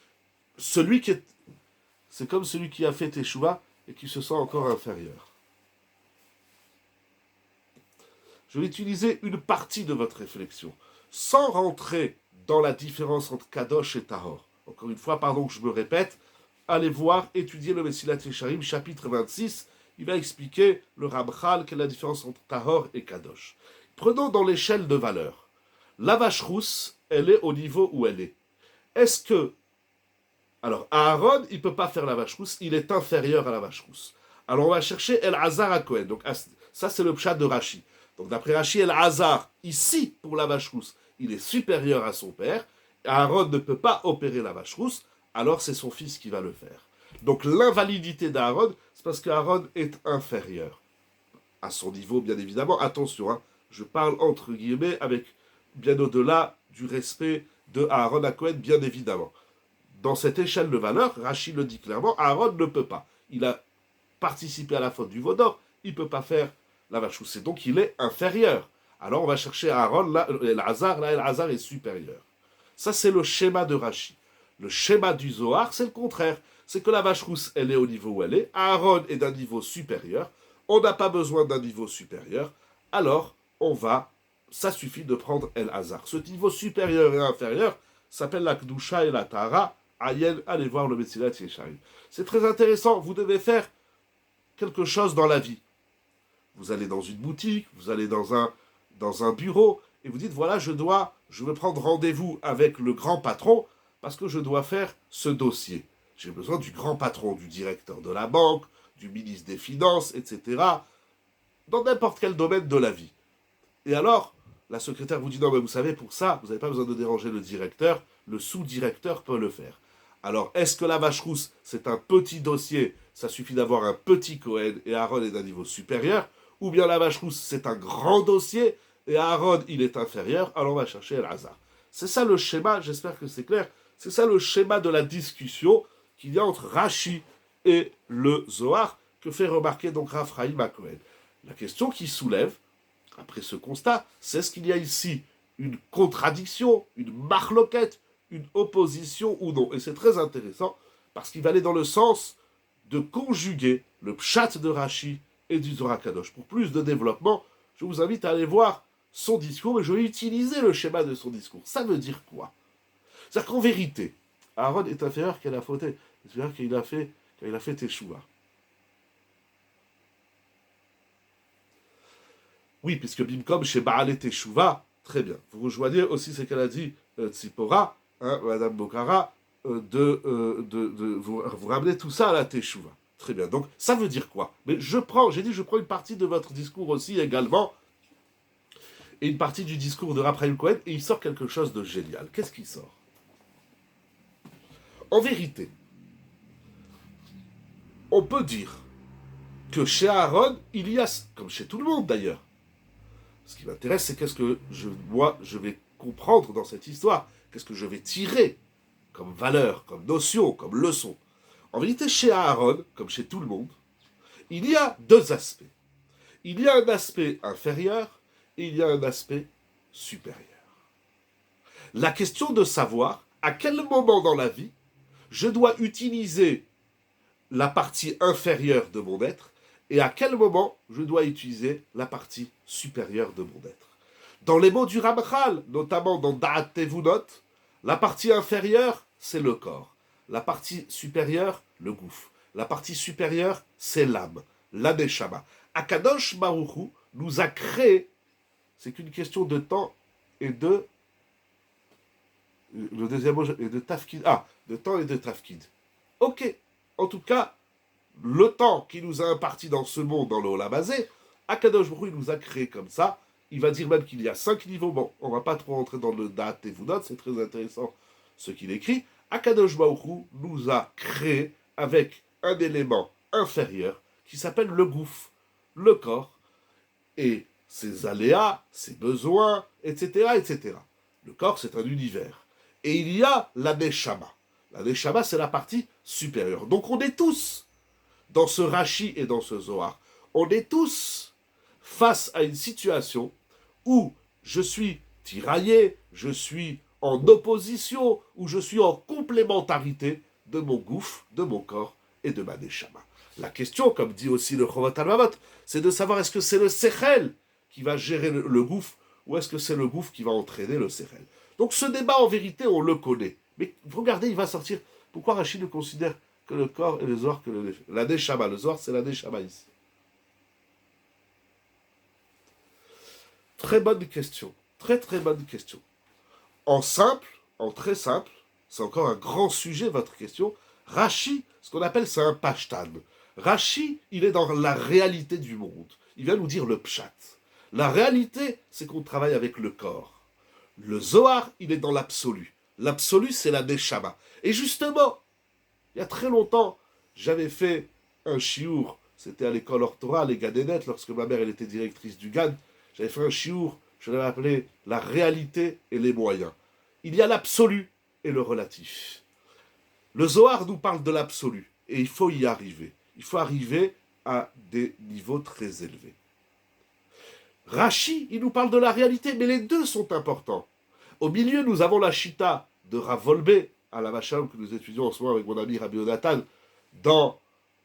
Speaker 1: c'est comme celui qui a fait Teshuvah et qui se sent encore inférieur? Je vais utiliser une partie de votre réflexion, sans rentrer dans la différence entre Kadosh et Tahor. Encore une fois, pardon que je me répète, allez voir, étudier le Messilat Yesharim, chapitre 26, il va expliquer le Ramchal, quelle est la différence entre Tahor et Kadosh. Prenons dans l'échelle de valeur. La vache rousse, elle est au niveau où elle est. Est-ce que... Alors, Aaron, il ne peut pas faire la vache rousse, il est inférieur à la vache rousse. Alors, on va chercher El Hazar à Cohen. Donc, ça, c'est le pshat de Rashi. Donc, d'après Rashi, El Hazar, ici, pour la vache rousse, il est supérieur à son père. Aaron ne peut pas opérer la vache rousse, alors c'est son fils qui va le faire. Donc, l'invalidité d'Aaron, c'est parce qu'Aaron est inférieur. À son niveau, bien évidemment. Attention, hein, je parle entre guillemets avec bien au-delà du respect de Aaron à Cohen, bien évidemment. Dans cette échelle de valeur, Rachid le dit clairement, Aaron ne peut pas. Il a participé à la faute du veau d'or, il ne peut pas faire la vache rousse. Donc il est inférieur. Alors on va chercher Aaron, là, El-Hazar est supérieur. Ça c'est le schéma de Rachid. Le schéma du Zohar, c'est le contraire. C'est que la vache rousse, elle est au niveau où elle est. Aaron est d'un niveau supérieur. On n'a pas besoin d'un niveau supérieur. Alors ça suffit de prendre El-Hazar. Ce niveau supérieur et inférieur s'appelle la Kdusha et la Tahara. Ayen, allez voir le Messilat Yesharim. C'est très intéressant, vous devez faire quelque chose dans la vie. Vous allez dans une boutique, vous allez dans un bureau, et vous dites, voilà, je veux prendre rendez-vous avec le grand patron, parce que je dois faire ce dossier. J'ai besoin du grand patron, du directeur de la banque, du ministre des Finances, etc., dans n'importe quel domaine de la vie. Et alors, la secrétaire vous dit, non, mais vous savez, pour ça, vous n'avez pas besoin de déranger le directeur, le sous-directeur peut le faire. Alors, est-ce que la vache rousse, c'est un petit dossier, ça suffit d'avoir un petit Cohen et Aaron est d'un niveau supérieur, ou bien la vache rousse, c'est un grand dossier et Aaron, il est inférieur, alors on va chercher El-Hazar. C'est ça le schéma, j'espère que c'est clair, c'est ça le schéma de la discussion qu'il y a entre Rashi et le Zohar, que fait remarquer donc Raphaïm à Cohen. La question qui soulève, après ce constat, c'est est-ce qu'il y a ici une contradiction, une marloquette, une opposition ou non. Et c'est très intéressant parce qu'il va aller dans le sens de conjuguer le pshat de Rashi et du Zohar Kadosh. Pour plus de développement, je vous invite à aller voir son discours et je vais utiliser le schéma de son discours. Ça veut dire quoi? C'est-à-dire qu'en vérité, Aaron est inférieur qu'elle a fauté. C'est-à-dire qu'il a fait Teshuvah. Oui, puisque Bimkom chez Baal Teshuvah, très bien. Vous rejoignez aussi ce qu'elle a dit Tzipora, hein, Madame Bokhara, vous ramenez tout ça à la Teshuvah. Très bien. Donc, ça veut dire quoi? Mais je prends une partie de votre discours aussi également, et une partie du discours de Raphaël Cohen, et il sort quelque chose de génial. Qu'est-ce qui sort? En vérité, on peut dire que chez Aaron, il y a, comme chez tout le monde d'ailleurs, ce qui m'intéresse, c'est qu'est-ce que je vais comprendre dans cette histoire, qu'est-ce que je vais tirer comme valeur, comme notion, comme leçon. En vérité, chez Aaron, comme chez tout le monde, il y a deux aspects. Il y a un aspect inférieur et il y a un aspect supérieur. La question de savoir à quel moment dans la vie je dois utiliser la partie inférieure de mon être et à quel moment je dois utiliser la partie supérieure de mon être. Dans les mots du Ramchal, notamment dans Da'at Tevunot, la partie inférieure, c'est le corps. La partie supérieure, le gouffre. La partie supérieure, c'est l'âme, la Neshama. Akadosh Baruch Hu nous a créé, c'est qu'une question de temps et de... Le deuxième mot est de tafkid. Ah, de temps et de tafkid. Ok. En tout cas, le temps qui nous a imparti dans ce monde, dans le Olamazé, Akadosh Baruch Hu nous a créé comme ça. Il va dire même qu'il y a 5 niveaux. Bon, on ne va pas trop rentrer dans le Da'at Tevunot, c'est très intéressant ce qu'il écrit. Akadosh Baruch Hu nous a créé avec un élément inférieur qui s'appelle le gouffre. le corps et ses aléas, ses besoins, etc., etc. Le corps, c'est un univers. Et il y a la Neshama. La Neshama, c'est la partie supérieure. Donc on est tous, dans ce Rashi et dans ce Zohar, on est tous face à une situation où je suis tiraillé, je suis en opposition, où je suis en complémentarité de mon gouffre, de mon corps et de ma Neshama. La question, comme dit aussi le Chovat Almavot, c'est de savoir est-ce que c'est le Sechel qui va gérer le gouffre ou est-ce que c'est le gouffre qui va entraîner le Sechel. Donc ce débat, en vérité, on le connaît. Mais regardez, il va sortir. Pourquoi Rachid ne considère que le corps et le Zohar que la Neshama? Le Zohar, c'est la Neshama ici. Très bonne question. Très très bonne question. En simple, en très simple, c'est encore un grand sujet votre question. Rashi, ce qu'on appelle c'est un pashtan. Rashi, il est dans la réalité du monde. Il vient nous dire le pshat. La réalité, c'est qu'on travaille avec le corps. Le Zohar, il est dans l'absolu. L'absolu, c'est la Neshama. Et justement, il y a très longtemps, j'avais fait un chiour. C'était à l'école orthorale, les Gadenet, lorsque ma mère elle était directrice du GAN. J'avais fait un chiour, je l'avais appelé la réalité et les moyens. Il y a l'absolu et le relatif. Le Zohar nous parle de l'absolu et il faut y arriver. Il faut arriver à des niveaux très élevés. Rashi, il nous parle de la réalité, mais les deux sont importants. Au milieu, nous avons la Shita de Rav Wolbe, à la Vacham, que nous étudions en ce moment avec mon ami Rabbi Yonatan, dans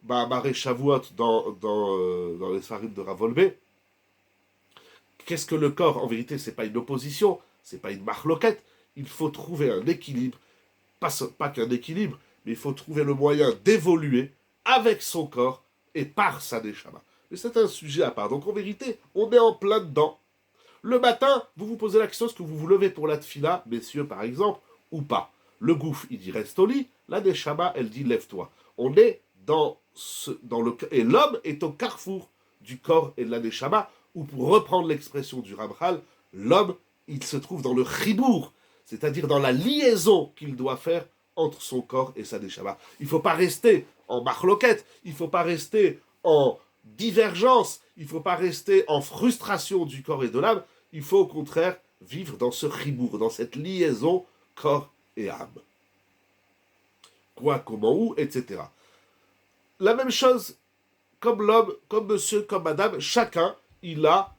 Speaker 1: Maré Shavuot, dans les Sfarim de Rav Wolbe. Qu'est-ce que le corps? En vérité, ce n'est pas une opposition, ce n'est pas une marloquette. Il faut trouver un équilibre, pas qu'un équilibre, mais il faut trouver le moyen d'évoluer avec son corps et par sa Neshama. Mais c'est un sujet à part. Donc en vérité, on est en plein dedans. Le matin, vous vous posez la question, est-ce que vous vous levez pour la tfila, messieurs par exemple, ou pas? Le gouffre, il dit reste au lit. La Neshama, elle dit lève-toi. On est dans le... Et l'homme est au carrefour du corps et de la Neshama, ou pour reprendre l'expression du Ramchal, l'homme, il se trouve dans le chibour, c'est-à-dire dans la liaison qu'il doit faire entre son corps et sa Neshama. Il ne faut pas rester en marloquette, il ne faut pas rester en divergence, il ne faut pas rester en frustration du corps et de l'âme, il faut au contraire vivre dans ce chibour, dans cette liaison corps et âme. Quoi, comment, où, etc. La même chose, comme l'homme, comme monsieur, comme madame, chacun, il a,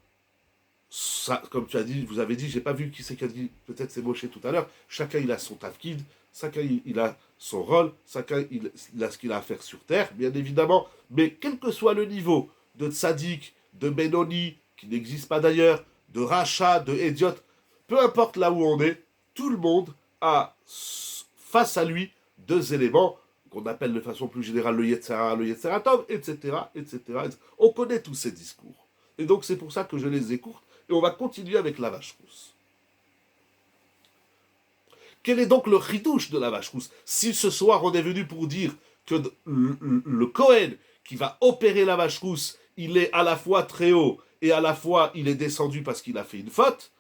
Speaker 1: ça, comme tu as dit, vous avez dit, j'ai pas vu qui c'est qui a dit, peut-être c'est Moshe tout à l'heure, chacun il a son tafkid, chacun il a son rôle, chacun il a ce qu'il a à faire sur terre, bien évidemment, mais quel que soit le niveau de tzaddik, de Benoni, qui n'existe pas d'ailleurs, de rachat, de Hédiot, peu importe là où on est, tout le monde a face à lui deux éléments qu'on appelle de façon plus générale le Yetzara, le Yetzeratov, etc., etc., etc. On connaît tous ces discours. Et donc c'est pour ça que je les écoute. Et on va continuer avec la vache rousse. Quel est donc le chidouche de la vache rousse? Si ce soir on est venu pour dire que le Kohen qui va opérer la vache rousse, il est à la fois très haut et à la fois il est descendu parce qu'il a fait une faute,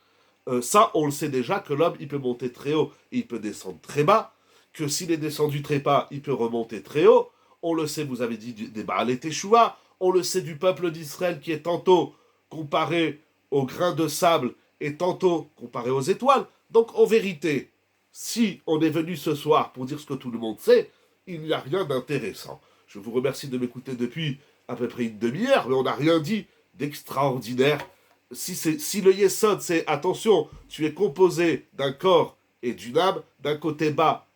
Speaker 1: ça on le sait déjà que l'homme il peut monter très haut et il peut descendre très bas, que s'il est descendu très bas, il peut remonter très haut. On le sait, vous avez dit des Baal et Teshuvah. On le sait du peuple d'Israël qui est tantôt comparé aux grains de sable et tantôt comparé aux étoiles. Donc en vérité, si on est venu ce soir pour dire ce que tout le monde sait, il n'y a rien d'intéressant. Je vous remercie de m'écouter depuis à peu près une demi-heure, mais on n'a rien dit d'extraordinaire. Si le Yesod, c'est attention, tu es composé d'un corps et d'une âme, d'un côté bas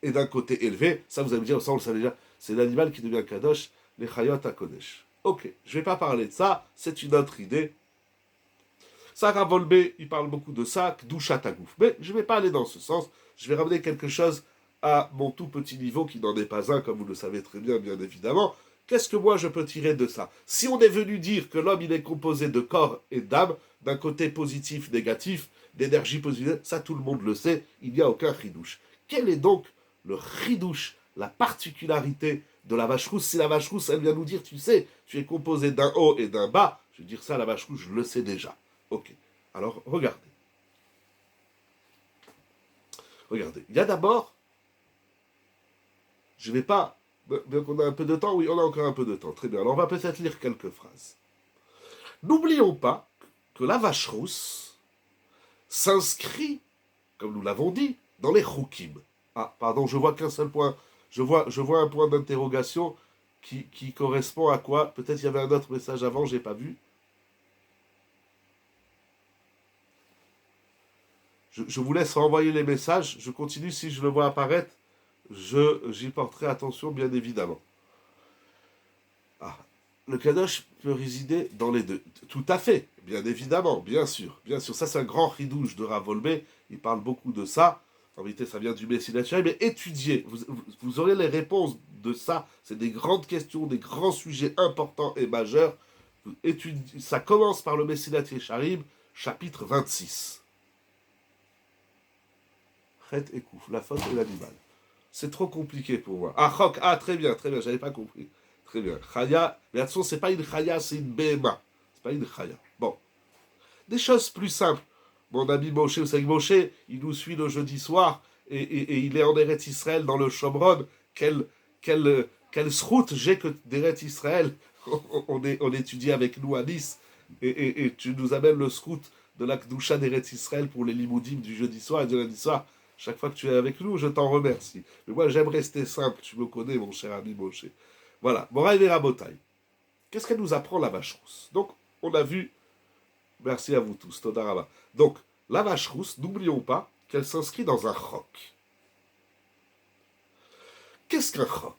Speaker 1: et d'un côté élevé, ça vous allez me dire, ça on le savait déjà, c'est l'animal qui devient Kadosh, les Chayot à Kodesh. Ok, je ne vais pas parler de ça, c'est une autre idée. Sarah Volbe, il parle beaucoup de ça, Kdushat Tagouf. Mais je ne vais pas aller dans ce sens, je vais ramener quelque chose à mon tout petit niveau, qui n'en est pas un, comme vous le savez très bien, bien évidemment. Qu'est-ce que moi je peux tirer de ça? Si on est venu dire que l'homme il est composé de corps et d'âme, d'un côté positif, négatif, d'énergie positive, ça tout le monde le sait, il n'y a aucun chidouche. Quel est donc le chidouche, la particularité de la vache rousse? Si la vache rousse, elle vient nous dire, tu sais, tu es composé d'un haut et d'un bas, je veux dire ça, la vache rousse, je le sais déjà. Ok, alors regardez. Regardez, il y a d'abord, je ne vais pas, bien qu'on a un peu de temps, oui, on a encore un peu de temps, très bien, alors on va peut-être lire quelques phrases. N'oublions pas que la vache rousse s'inscrit, comme nous l'avons dit, dans les Choukim. Ah, pardon, je vois qu'un seul point. Je vois un point d'interrogation qui correspond à quoi? Peut-être il y avait un autre message avant, j'ai pas vu. Je vous laisse renvoyer les messages. Je continue, si je le vois apparaître, j'y porterai attention, bien évidemment. Ah, le Kadosh peut résider dans les deux. Tout à fait, bien évidemment, bien sûr. Bien sûr, ça c'est un grand ridouche de Rav Wolbe. Il parle beaucoup de ça. En réalité, ça vient du Messie naturel, mais étudiez. Vous aurez les réponses de ça. C'est des grandes questions, des grands sujets importants et majeurs. Ça commence par le Messie Charib, chapitre 26. Chet et Kouf, la faute et l'animal. C'est trop compliqué pour moi. Ah, Chok, ah, très bien, j'avais pas compris. Très bien. Chaya, mais attention, c'est pas une Chaya, c'est une Behema. C'est pas une Chaya. Bon. Des choses plus simples. Mon ami Moshe, vous savez, Moshe, il nous suit le jeudi soir et il est en Eretz Israël dans le Shomron. Quelle sroute j'ai que d'Eretz Israël. On étudie avec nous à Nice et tu nous amènes le sroute de la Kdusha d'Eretz Israël pour les limoudim du jeudi soir et du lundi soir. Chaque fois que tu es avec nous, je t'en remercie. Mais moi, j'aime rester simple. Tu me connais, mon cher ami Moshe. Voilà. Moraï Rabotai. Qu'est-ce qu'elle nous apprend, la vache rousse? Donc, on a vu. Merci à vous tous. Todarama. Donc, la vache rousse, n'oublions pas qu'elle s'inscrit dans un chok. Qu'est-ce qu'un chok?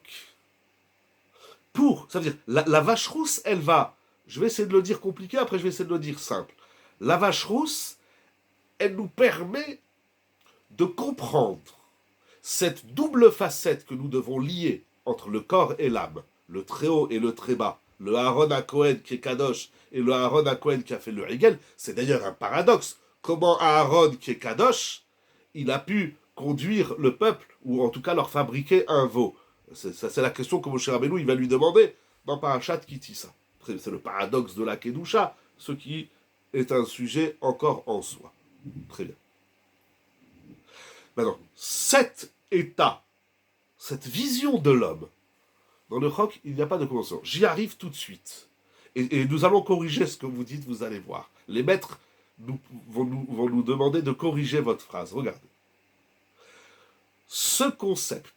Speaker 1: Ça veut dire, la vache rousse, elle va. Je vais essayer de le dire compliqué, après je vais essayer de le dire simple. La vache rousse, elle nous permet de comprendre cette double facette que nous devons lier entre le corps et l'âme, le très haut et le très bas, le Aaron à Cohen qui est Kadosh et le Aaron à Cohen qui a fait le Rigel, c'est d'ailleurs un paradoxe. Comment Aaron qui est Kadosh, il a pu conduire le peuple, ou en tout cas leur fabriquer un veau? C'est la question que Moshe Rabbeinu il va lui demander dans Parashat Kitissa. C'est le paradoxe de la Kedusha, ce qui est un sujet encore en soi. Très bien. Maintenant, cet état, cette vision de l'homme, dans le roc, il n'y a pas de convention. J'y arrive tout de suite. Et nous allons corriger ce que vous dites, vous allez voir. Les maîtres vont nous demander de corriger votre phrase. Regardez. Ce concept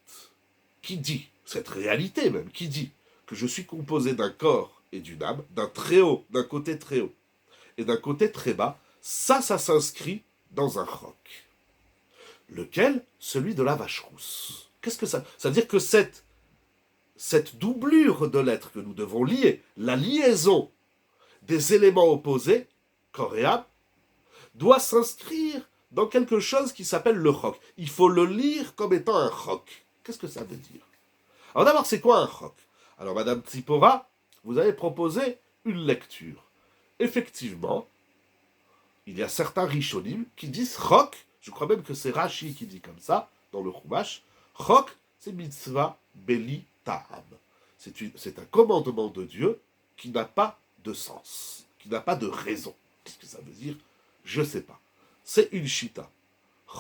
Speaker 1: qui dit, cette réalité même, qui dit que je suis composé d'un corps et d'une âme, d'un très haut, d'un côté très haut, et d'un côté très bas, ça s'inscrit dans un roc. Lequel? Celui de la vache rousse. Qu'est-ce que ça? Ça veut dire que cette doublure de l'être que nous devons lier, la liaison des éléments opposés, corps et âme, doit s'inscrire dans quelque chose qui s'appelle le roc. Il faut le lire comme étant un roc. Qu'est-ce que ça veut dire? Alors d'abord, c'est quoi un roc? Alors Madame Tsipora, vous avez proposé une lecture. Effectivement, il y a certains rishonim qui disent roc. Je crois même que c'est Rashi qui dit comme ça, dans le Chumash. Chok, c'est mitzvah beli ta'am. C'est un commandement de Dieu qui n'a pas de sens, qui n'a pas de raison. Qu'est-ce que ça veut dire? Je ne sais pas. C'est une shita.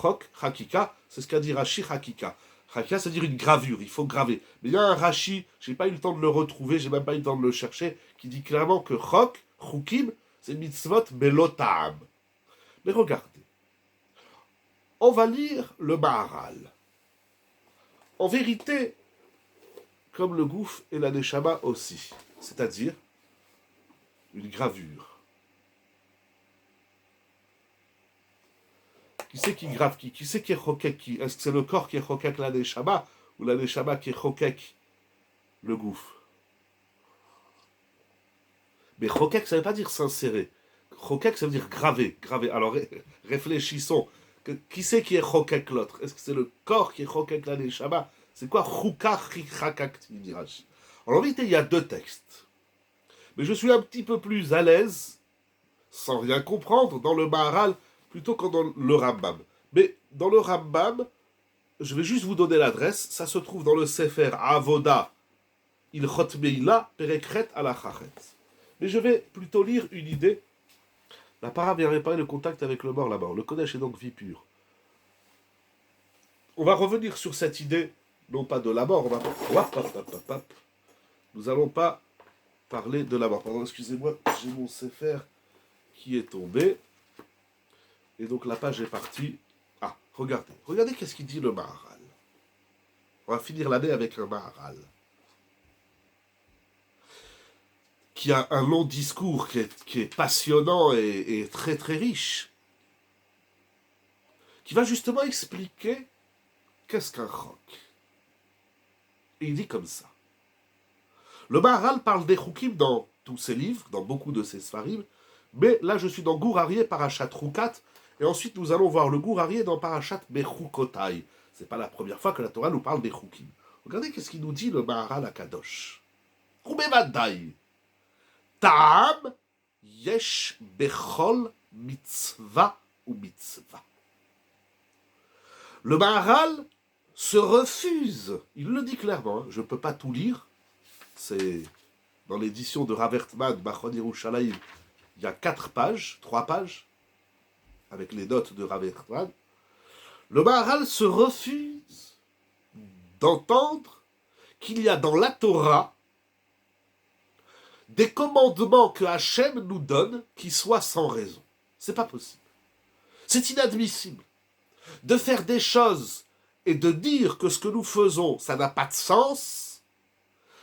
Speaker 1: Chok, hakika, c'est ce qu'a dit Rashi, hakika. Hakika, c'est-à-dire une gravure, il faut graver. Mais il y a un Rashi, je n'ai pas eu le temps de le retrouver, j'ai même pas eu le temps de le chercher, qui dit clairement que chok, chukim, c'est mitzvot belo ta'am. Mais regardez. On va lire le Maharal. En vérité, comme le Gouf et la Neshama aussi, c'est-à-dire une gravure. Qui c'est qui grave qui? Qui c'est qui est chokek qui? Est-ce que c'est le corps qui est chokek la Neshama ou la Neshama qui est chokek le Gouf? Mais chokek, ça ne veut pas dire s'insérer. Chokek, ça veut dire graver. Alors réfléchissons. Qui c'est qui est chokek l'autre? Est-ce que c'est le corps qui est chokek la Neshama? C'est quoi chouka chikakak? En vérité, il y a deux textes. Mais je suis un petit peu plus à l'aise, sans rien comprendre, dans le Maharal, plutôt que dans le Rambam. Mais dans le Rambam, je vais juste vous donner l'adresse. Ça se trouve dans le Sefer Avoda, Ilchot Meila, Perekret Alachachet. Mais je vais plutôt lire une idée. La para vient réparer le contact avec le mort là-bas. Le Kodesh est donc vie pure. On va revenir sur cette idée, non pas de la mort, nous n'allons pas parler de la mort. Pardon, excusez-moi, j'ai mon Sefer qui est tombé. Et donc la page est partie. Ah, regardez. Regardez qu'est-ce qu'il dit le Maharal. On va finir l'année avec un Maharal. Qui a un long discours qui est passionnant et très très riche. Qui va justement expliquer qu'est-ce qu'un chok. Et il dit comme ça. Le Maharal parle des chukim dans tous ses livres, dans beaucoup de ses sfarim, mais là je suis dans Gur Aryeh Parashat Rukat, et ensuite nous allons voir le Gur Aryeh dans Parashat Bechukotai. C'est pas la première fois que la Torah nous parle des chukim. Regardez qu'est-ce qu'il nous dit le Maharal à Kadosh. Rumevadai. Ta'am yesh bechol mitzvah ou mitzvah. Le Maharal se refuse, il le dit clairement, hein, je ne peux pas tout lire, c'est dans l'édition de Rav Ertman, Machon Yerushalayim, il y a 4 pages, 3 pages, avec les notes de Rav Ertman. Le Maharal se refuse d'entendre qu'il y a dans la Torah des commandements que Hachem nous donne qui soient sans raison. C'est pas possible. C'est inadmissible de faire des choses et de dire que ce que nous faisons, ça n'a pas de sens.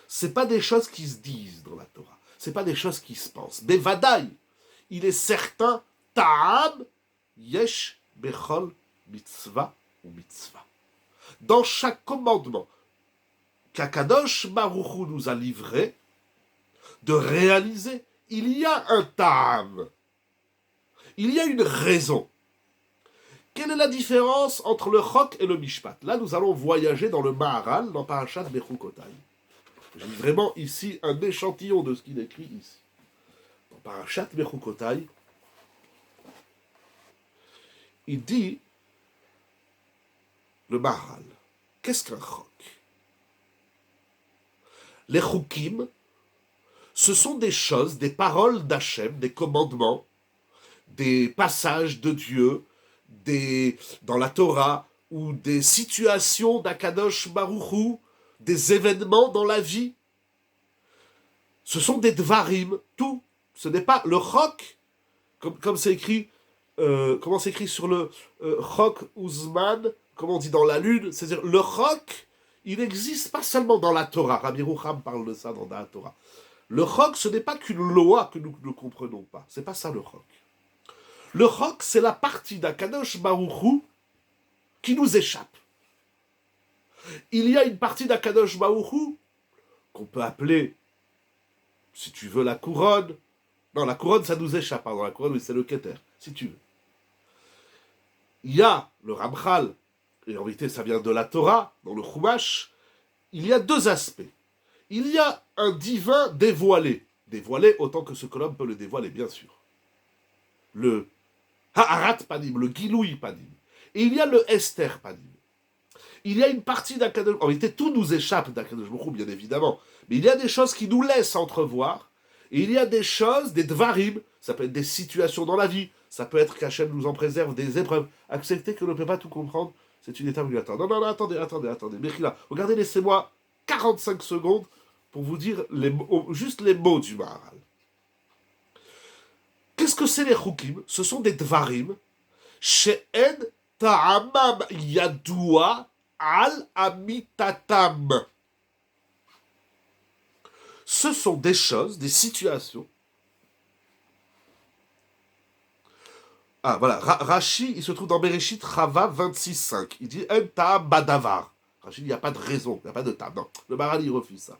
Speaker 1: C'est pas des choses qui se disent dans la Torah. C'est pas des choses qui se pensent. Mais Vadaï, il est certain, Ta'am yesh bechol mitzvah ou mitzvah. Dans chaque commandement qu'Akadosh Baruch Hu nous a livré, de réaliser, il y a un ta'am. Il y a une raison. Quelle est la différence entre le chok et le mishpat? Là, nous allons voyager dans le Maharal, dans Parashat Bechukotai. J'ai vraiment ici un échantillon de ce qu'il écrit ici. Dans Parashat Bechukotai, il dit, le Maharal, qu'est-ce qu'un chok? Les chukim, ce sont des choses, des paroles d'Hachem, des commandements, des passages de Dieu, dans la Torah, ou des situations d'Akadosh Baruch Hu, des événements dans la vie. Ce sont des dvarim, tout. Ce n'est pas le chok, comme c'est écrit, comment c'est écrit sur le chok Uzman, comme on dit dans la lune, c'est-à-dire le chok, il n'existe pas seulement dans la Torah. Rabbi Rucham parle de ça dans la Torah. Le chok, ce n'est pas qu'une loi que nous ne comprenons pas. C'est pas ça le chok. Le chok, c'est la partie d'Akadosh Baruch Hu qui nous échappe. Il y a une partie d'Akadosh Baruch Hu qu'on peut appeler, si tu veux, la couronne. Non, la couronne, ça nous échappe. Pardon, la couronne, oui, c'est le Keter, si tu veux. Il y a le Ramchal, et en vérité, ça vient de la Torah, dans le Chumash. Il y a 2 aspects. Il y a un divin dévoilé. Dévoilé autant que ce que l'homme peut le dévoiler, bien sûr. Le Ha'arat Panim, le Giloui Panim. Et il y a le Esther Panim. Il y a une partie d'Akadosh. En réalité, tout nous échappe d'Akadosh Baruch Hu, bien évidemment. Mais il y a des choses qui nous laissent entrevoir. Et il y a des choses, des dvarim. Ça peut être des situations dans la vie. Ça peut être qu'Hachem nous en préserve, des épreuves. Accepter que l'on ne peut pas tout comprendre, c'est une étape obligatoire. Non, attendez. Mechila, regardez, laissez-moi 45 secondes pour vous dire juste les mots du Maharal. Qu'est-ce que c'est les chukim? Ce sont des dvarim. She'en ta'amam yadua al amitatam. Ce sont des choses, des situations. Ah, voilà. Rashi, il se trouve dans Bereshit Chava 26.5. Il dit En ta'am badavar. Rashi, il n'y a pas de raison, il n'y a pas de ta'am. Non, le Maharal, il refuse ça.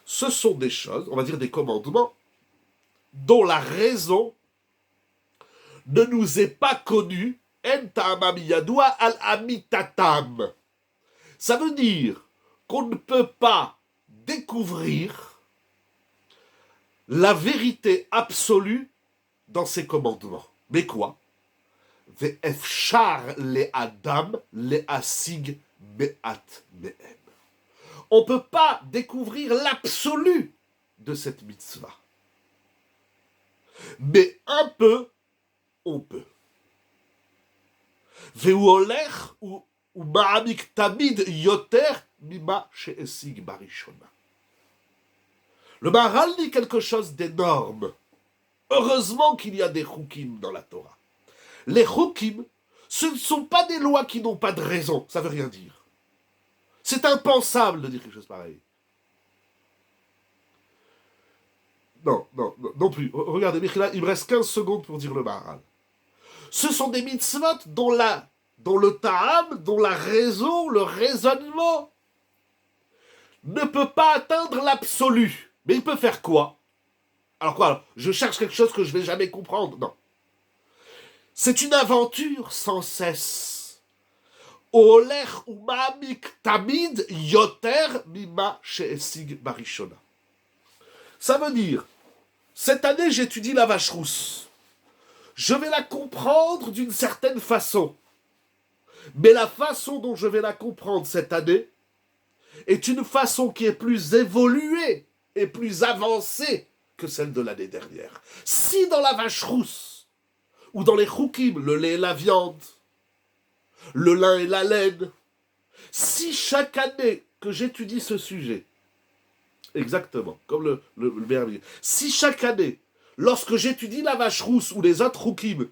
Speaker 1: Ce sont des choses, on va dire des commandements, dont la raison ne nous est pas connue. En ta'amam yadua al amitatam. Ça veut dire qu'on ne peut pas découvrir la vérité absolue dans ces commandements. Mais quoi? Ve'efshar le adam le asig me'at me'em. On ne peut pas découvrir l'absolu de cette mitzvah. Mais un peu, on peut. Ve'u olech ou ma'amik tamid yoter mima she'esig barishona. Le Maharal dit quelque chose d'énorme. Heureusement qu'il y a des chukim dans la Torah. Les chukim, ce ne sont pas des lois qui n'ont pas de raison. Ça veut rien dire. C'est impensable de dire quelque chose pareil. Non plus. Regardez, Michela, il me reste 15 secondes pour dire le Maharal. Ce sont des mitzvot dont le ta'am, dont la raison, le raisonnement ne peut pas atteindre l'absolu. Mais il peut faire quoi? Alors quoi? Je cherche quelque chose que je ne vais jamais comprendre. Non. C'est une aventure sans cesse. Oler umamik tamid yoter mima she'esig barishona. Ça veut dire, cette année j'étudie la vache rousse. Je vais la comprendre d'une certaine façon. Mais la façon dont je vais la comprendre cette année est une façon qui est plus évoluée et plus avancée que celle de l'année dernière. Si dans la vache rousse, ou dans les choukim, le lait et la viande, le lin et la laine, si chaque année que j'étudie ce sujet, exactement, comme le verbe, si chaque année, lorsque j'étudie la vache rousse ou les autres choukim,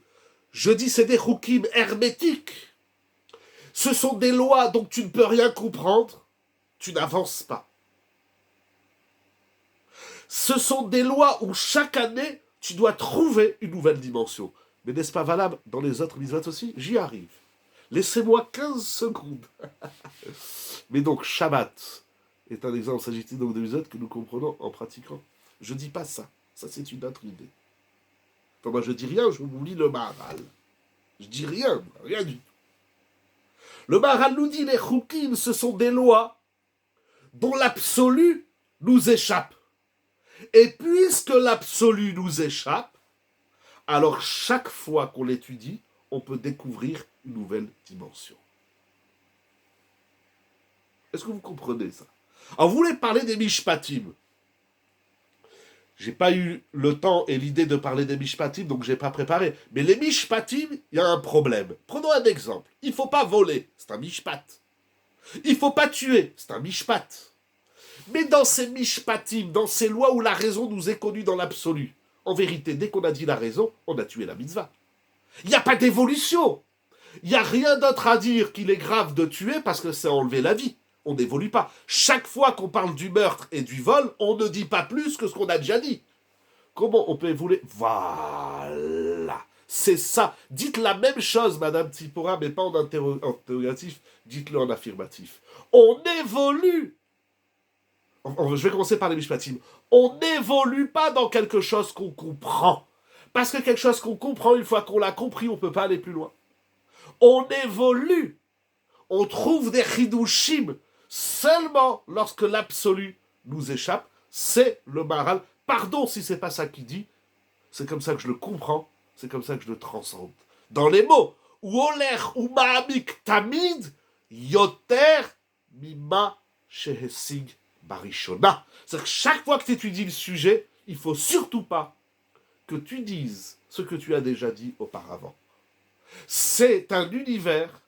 Speaker 1: je dis c'est des choukim hermétiques, ce sont des lois dont tu ne peux rien comprendre, tu n'avances pas. Ce sont des lois où chaque année, tu dois trouver une nouvelle dimension. Mais n'est-ce pas valable dans les autres mitzvot aussi? J'y arrive. Laissez-moi 15 secondes. Mais donc, Shabbat est un exemple, s'agit-il donc de mitzvot que nous comprenons en pratiquant. Je ne dis pas ça. Ça, c'est une autre idée. Enfin, moi, je dis rien, je vous lis le Maharal. Je dis rien du tout. Le Maharal nous dit, les choukim, ce sont des lois dont l'absolu nous échappe. Et puisque l'absolu nous échappe, alors chaque fois qu'on l'étudie, on peut découvrir une nouvelle dimension. Est-ce que vous comprenez ça? Alors, vous voulez parler des mishpatim. J'ai pas eu le temps et l'idée de parler des mishpatim, donc j'ai pas préparé. Mais les mishpatim, il y a un problème. Prenons un exemple. Il ne faut pas voler, c'est un mishpat. Il ne faut pas tuer, c'est un mishpat. Mais dans ces mishpatim, dans ces lois où la raison nous est connue dans l'absolu, en vérité, dès qu'on a dit la raison, on a tué la mitzvah. Il n'y a pas d'évolution. Il n'y a rien d'autre à dire qu'il est grave de tuer parce que c'est enlever la vie. On n'évolue pas. Chaque fois qu'on parle du meurtre et du vol, on ne dit pas plus que ce qu'on a déjà dit. Comment on peut évoluer? Voilà. C'est ça. Dites la même chose, Madame Tsipora, mais pas en interrogatif. Dites-le en affirmatif. On évolue. Je vais commencer par les mishpatim. On n'évolue pas dans quelque chose qu'on comprend. Parce que quelque chose qu'on comprend, une fois qu'on l'a compris, on ne peut pas aller plus loin. On évolue. On trouve des chidushim seulement lorsque l'absolu nous échappe. C'est le Maharal. Pardon si c'est pas ça qu'il dit. C'est comme ça que je le comprends. C'est comme ça que je le transcende. Dans les mots. Uoler umamik tamid yoter mima shehesig barishona. C'est-à-dire que chaque fois que tu étudies le sujet, il ne faut surtout pas que tu dises ce que tu as déjà dit auparavant. C'est un univers,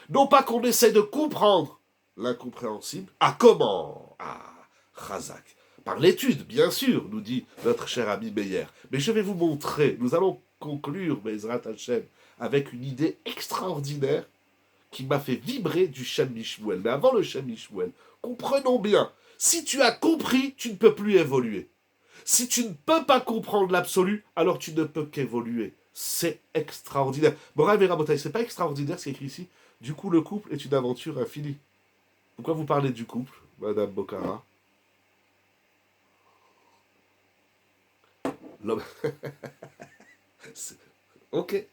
Speaker 1: non pas qu'on essaie de comprendre l'incompréhensible. Ah, comment? Ah, Chazak. Par l'étude, bien sûr, nous dit notre cher ami Meyer. Mais je vais vous montrer, nous allons conclure, Bezrat Hashem, avec une idée extraordinaire qui m'a fait vibrer du Shem Mishmuel. Mais avant le Shem Mishmuel, comprenons bien, si tu as compris, tu ne peux plus évoluer. Si tu ne peux pas comprendre l'absolu, alors tu ne peux qu'évoluer. C'est extraordinaire. Morav et Rabotai, c'est pas extraordinaire ce qui est écrit ici. Du coup, le couple est une aventure infinie. Pourquoi vous parlez du couple, Madame Bokhara? Ok.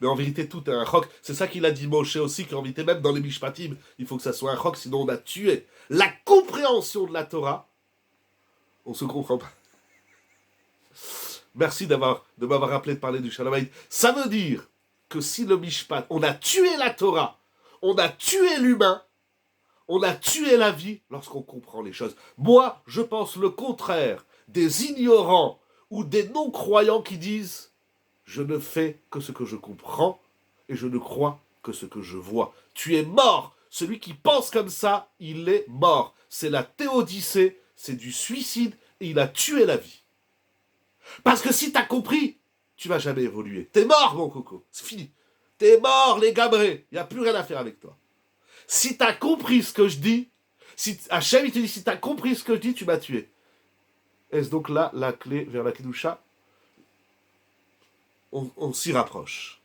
Speaker 1: Mais en vérité, tout est un chok. C'est ça qu'il a dit Moshe aussi, qu'en vérité, même dans les mishpatim, il faut que ça soit un chok, sinon on a tué. La compréhension de la Torah, on se comprend pas. Merci de m'avoir rappelé de parler du Shalom Haït. Ça veut dire que si le mishpat, on a tué la Torah, on a tué l'humain, on a tué la vie lorsqu'on comprend les choses. Moi, je pense le contraire des ignorants ou des non-croyants qui disent « Je ne fais que ce que je comprends et je ne crois que ce que je vois. » Tu es mort. Celui qui pense comme ça, il est mort. C'est la théodicée, c'est du suicide et il a tué la vie. Parce que si t'as compris, tu vas jamais évoluer. T'es mort, mon coco. C'est fini. T'es mort, les gabrés. Il n'y a plus rien à faire avec toi. Si t'as compris ce que je dis, si Hachem, il te dit, si t'as compris ce que je dis, tu m'as tué. Est-ce donc là la clé vers la Kedusha? On s'y rapproche.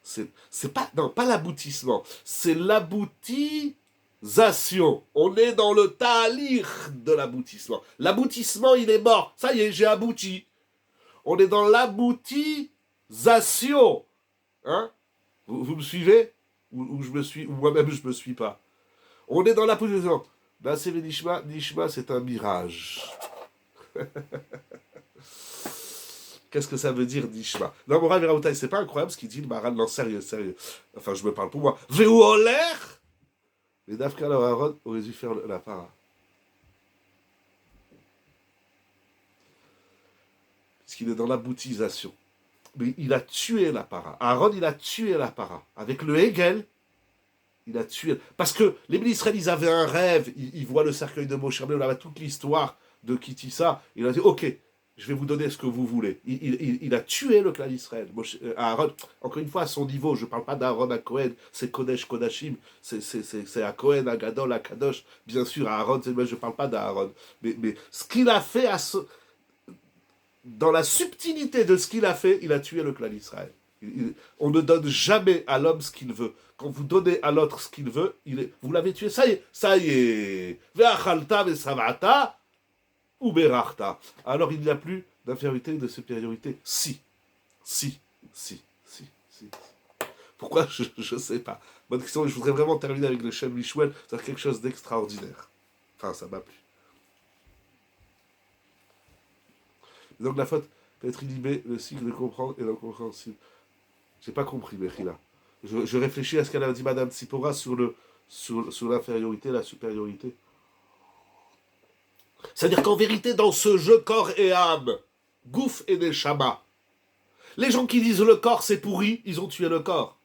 Speaker 1: C'est pas, non, pas l'aboutissement. C'est l'aboutisation. On est dans le talir de l'aboutissement. L'aboutissement, il est mort. Ça y est, j'ai abouti. On est dans l'aboutisation. Hein? Vous me suivez? Ou je me suis, ou moi-même je me suis pas. On est dans l'aboutisation. Nasser Nishma, Nishma, c'est un mirage. Qu'est-ce que ça veut dire, Nishma? Non, Moral Veraoutai, c'est pas incroyable ce qu'il dit, le Maral, non, sérieux, sérieux. Enfin, je me parle pour moi. Veu Oler! Les Dafka Aaron auraient dû faire la para. Puisqu'il est dans l'aboutisation. Mais il a tué la para. Aaron, il a tué la para. Avec le Hegel, il a tué. Parce que les Israël, ils avaient un rêve. Ils voient le cercueil de Moshe Rabbeinu, on avait toute l'histoire de Kitissa. Il a dit, ok, je vais vous donner ce que vous voulez. Il a tué le clan d'Israël. Aaron, encore une fois, à son niveau, je ne parle pas d'Aaron à Cohen, c'est Kodesh Kodashim, c'est à Cohen, à Gadol, à Kadosh. Bien sûr, Aaron, je ne parle pas d'Aaron. Mais ce qu'il a fait, dans la subtilité de ce qu'il a fait, il a tué le clan d'Israël. On ne donne jamais à l'homme ce qu'il veut. Quand vous donnez à l'autre ce qu'il veut, vous l'avez tué, ça y est, ça y est. Ve'achalta ve'savata. Ou berachta. Alors il n'y a plus d'infériorité et de supériorité. Si. Pourquoi? Je ne sais pas. Bonne question, je voudrais vraiment terminer avec le Shem Mishwel, c'est quelque chose d'extraordinaire. Enfin, ça m'a plu. Donc la faute peut être inhibée, le cycle de comprendre et l'incompréhensible. J'ai pas compris, Mechila. Je réfléchis à ce qu'elle a dit Madame Tsipora sur l'infériorité et la supériorité. C'est-à-dire qu'en vérité, dans ce jeu corps et âme, Gouf et Neshama, les gens qui disent le corps c'est pourri, ils ont tué le corps.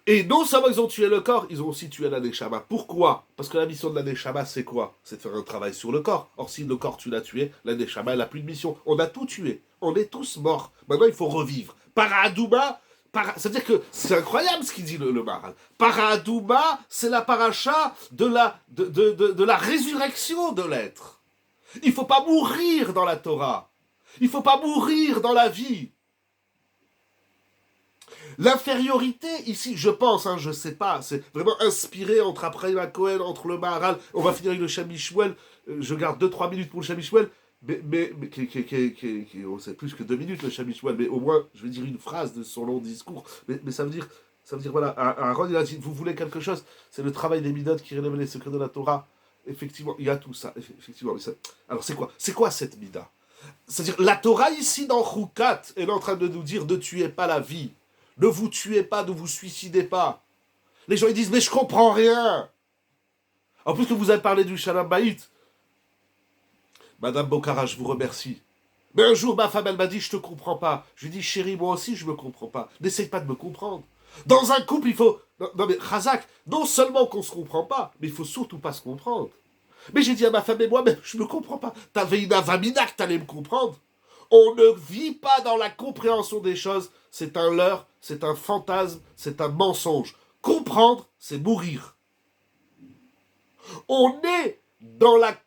Speaker 1: Et non seulement ils ont tué le corps, ils ont aussi tué la Neshama. Pourquoi? Parce que la mission de la Neshama c'est quoi? C'est de faire un travail sur le corps. Or si le corps tu l'as tué, la Neshama elle n'a plus de mission. On a tout tué. On est tous morts. Maintenant il faut revivre. Paradouma, ça veut dire que c'est incroyable ce qu'il dit le Maral. Paradouma, c'est la paracha de la résurrection de l'être. Il ne faut pas mourir dans la Torah. Il ne faut pas mourir dans la vie. L'infériorité, ici, je pense, je ne sais pas, c'est vraiment inspiré entre Abraham Cohen, entre le Maharal. On va finir avec le Shem Mishwel. Je garde 2-3 minutes pour le Shem Mishwel. Mais c'est plus que 2 minutes le Shem Mishwel. Mais au moins, je vais dire une phrase de son long discours. Mais ça veut dire voilà, Aaron, il a dit, vous voulez quelque chose? C'est le travail des Midot qui révèle les secrets de la Torah. Effectivement, il y a tout ça. Effectivement. Alors, c'est quoi cette Mida? C'est-à-dire, la Torah, ici, dans Choukat, elle est en train de nous dire ne tuez pas la vie. Ne vous tuez pas, ne vous suicidez pas. Les gens, ils disent, mais je comprends rien. En plus que vous avez parlé du Shalom Bayit. Madame Bokhara, je vous remercie. Mais un jour, ma femme, elle m'a dit, je te comprends pas. Je lui ai dit, chérie, moi aussi, je me comprends pas. N'essaye pas de me comprendre. Dans un couple, il faut... Non mais, Razak, non seulement qu'on se comprend pas, mais il faut surtout pas se comprendre. Mais j'ai dit à ma femme et moi, mais je me comprends pas. T'avais une avamina que t'allais me comprendre. On ne vit pas dans la compréhension des choses. C'est un leurre, c'est un fantasme, c'est un mensonge. Comprendre, c'est mourir. On est dans la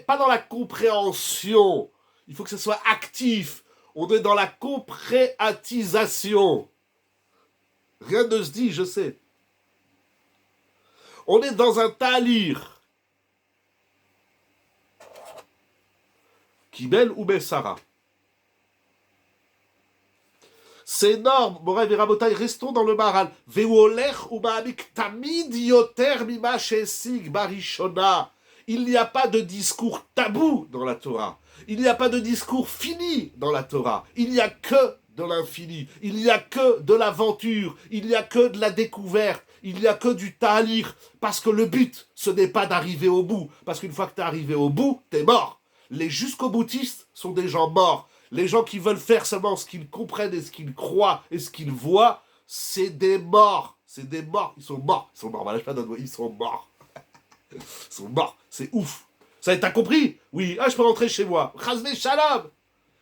Speaker 1: pas dans la compréhension. Il faut que ce soit actif. On est dans la compréhatisation. Rien ne se dit, je sais. On est dans un talir. Kibel ou Bessara. C'est énorme, Moraï et Rabotai, restons dans le Maral. Veoler ou Mahamik tamid yoter mima shesig barishona. Il n'y a pas de discours tabou dans la Torah. Il n'y a pas de discours fini dans la Torah. Il n'y a que de l'infini. Il n'y a que de l'aventure. Il n'y a que de la découverte. Il n'y a que du talir. Parce que le but, ce n'est pas d'arriver au bout. Parce qu'une fois que tu es arrivé au bout, tu es mort. Les jusqu'au boutistes sont des gens morts. Les gens qui veulent faire seulement ce qu'ils comprennent et ce qu'ils croient et ce qu'ils voient, c'est des morts. C'est des morts. Ils sont morts. Ils sont morts. Voilà, je pas d'autre mot. Ils sont morts. Ils sont morts. C'est ouf. Ça, t'as compris? Oui, je peux rentrer chez moi. Chazvé shalom.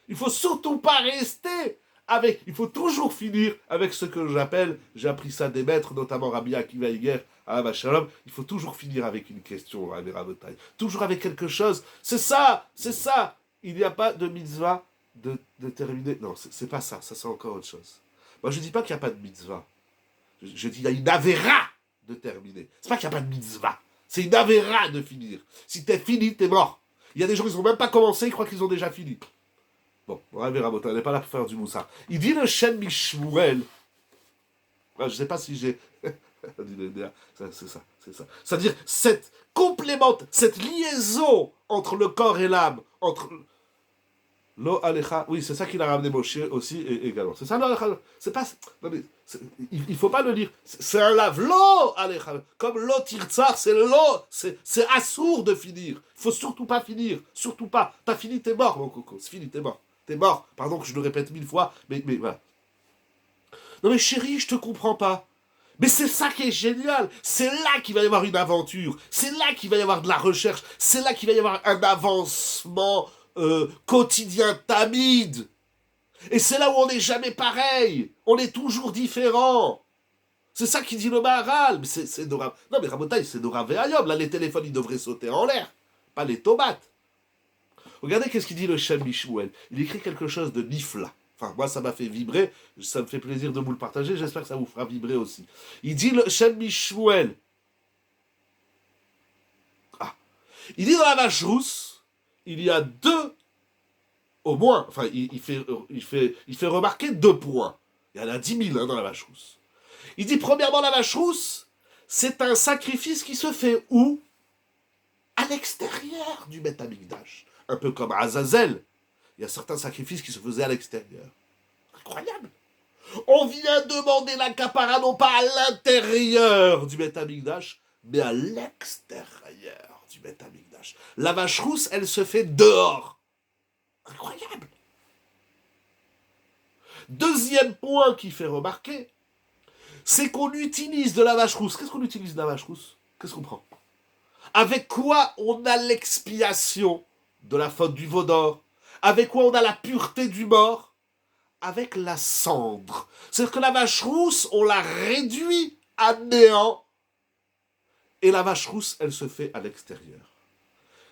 Speaker 1: Il faut surtout pas rester avec... Il faut toujours finir avec ce que j'appelle, j'ai appris ça des maîtres, notamment Rabbi Akiva Iger, à Shalom, il faut toujours finir avec une question, à Rabotai. Toujours avec quelque chose. C'est ça, c'est ça. Il n'y a pas de mitzvah de terminer. Non, c'est pas ça, ça c'est encore autre chose. Moi, je dis pas qu'il n'y a pas de mitzvah. Je dis qu'il y a une avéra de terminer. C'est pas qu'il n'y a pas de mitzvah. C'est une avéra de finir. Si t'es fini, t'es mort. Il y a des gens qui n'ont même pas commencé, ils croient qu'ils ont déjà fini. Bon, on verra, on n'est pas là pour faire du moussard. Il dit le Shem Mishmuel. Je ne sais pas si j'ai... c'est ça, c'est ça. C'est-à-dire, cette liaison entre le corps et l'âme, entre... Lo alecha, oui, c'est ça qu'il a ramené Moshe aussi également. C'est ça, lo alecha. C'est pas, non mais, il faut pas le lire. C'est un lave. Lo alecha. Comme lo tirtsar, c'est lo, c'est assourd de finir. Il faut surtout pas finir. Surtout pas. T'as fini, t'es mort, mon coco. C'est fini, t'es mort. T'es mort. Pardon que je le répète 1000 fois, mais voilà. Non mais chérie, je te comprends pas. Mais c'est ça qui est génial. C'est là qu'il va y avoir une aventure. C'est là qu'il va y avoir de la recherche. C'est là qu'il va y avoir un avancement quotidien tamide. Et c'est là où on n'est jamais pareil. On est toujours différent. C'est ça qui dit le Maharal. C'est Dora... Non mais Rabotai, c'est Dora Ve'ayom. Là, les téléphones, ils devraient sauter en l'air. Pas les tomates. Regardez qu'est-ce qu'il dit le Shem Mishmuel. Il écrit quelque chose de nifla. Enfin, moi, ça m'a fait vibrer. Ça me fait plaisir de vous le partager. J'espère que ça vous fera vibrer aussi. Il dit le Shem Mishmuel. Il dit dans la vache rousse, il y a deux, au moins, enfin, il fait remarquer 2 points. Il y en a 10 000 dans la vache rousse. Il dit, premièrement, la vache rousse, c'est un sacrifice qui se fait où? À l'extérieur du Beth Amikdash. Un peu comme à Azazel. Il y a certains sacrifices qui se faisaient à l'extérieur. Incroyable. On vient demander la capara non pas à l'intérieur du Beth Amikdash, mais à l'extérieur du Beth Amikdash. La vache rousse, elle se fait dehors. Incroyable. Deuxième point qui fait remarquer, c'est qu'on utilise de la vache rousse. Qu'est-ce qu'on utilise de la vache rousse? Qu'est-ce qu'on prend? Avec quoi on a l'expiation de la faute du veau d'or? Avec quoi on a la pureté du mort? Avec la cendre. C'est-à-dire que la vache rousse, on la réduit à néant. Et la vache rousse, elle se fait à l'extérieur.